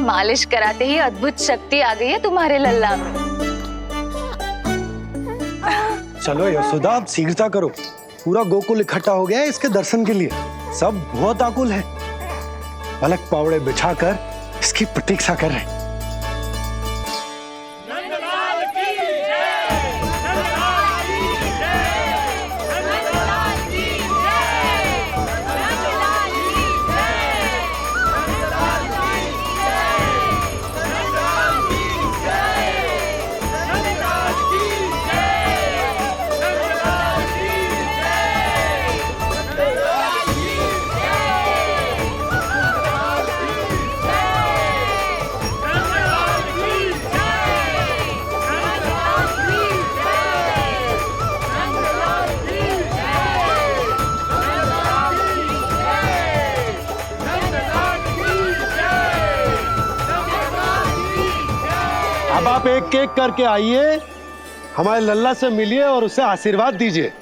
मालिश कराते ही अद्भुत शक्ति आ गई है तुम्हारे लल्ला में। चलो यशोदा, आप शीघ्रता करो। पूरा गोकुल इकट्ठा हो गया है इसके दर्शन के लिए। सब बहुत आकुल है। पलक पावड़े बिछाकर इसकी प्रतीक्षा कर रहे हैं। अब आप एक एक करके आइए, हमारे लल्ला से मिलिए और उसे आशीर्वाद दीजिए।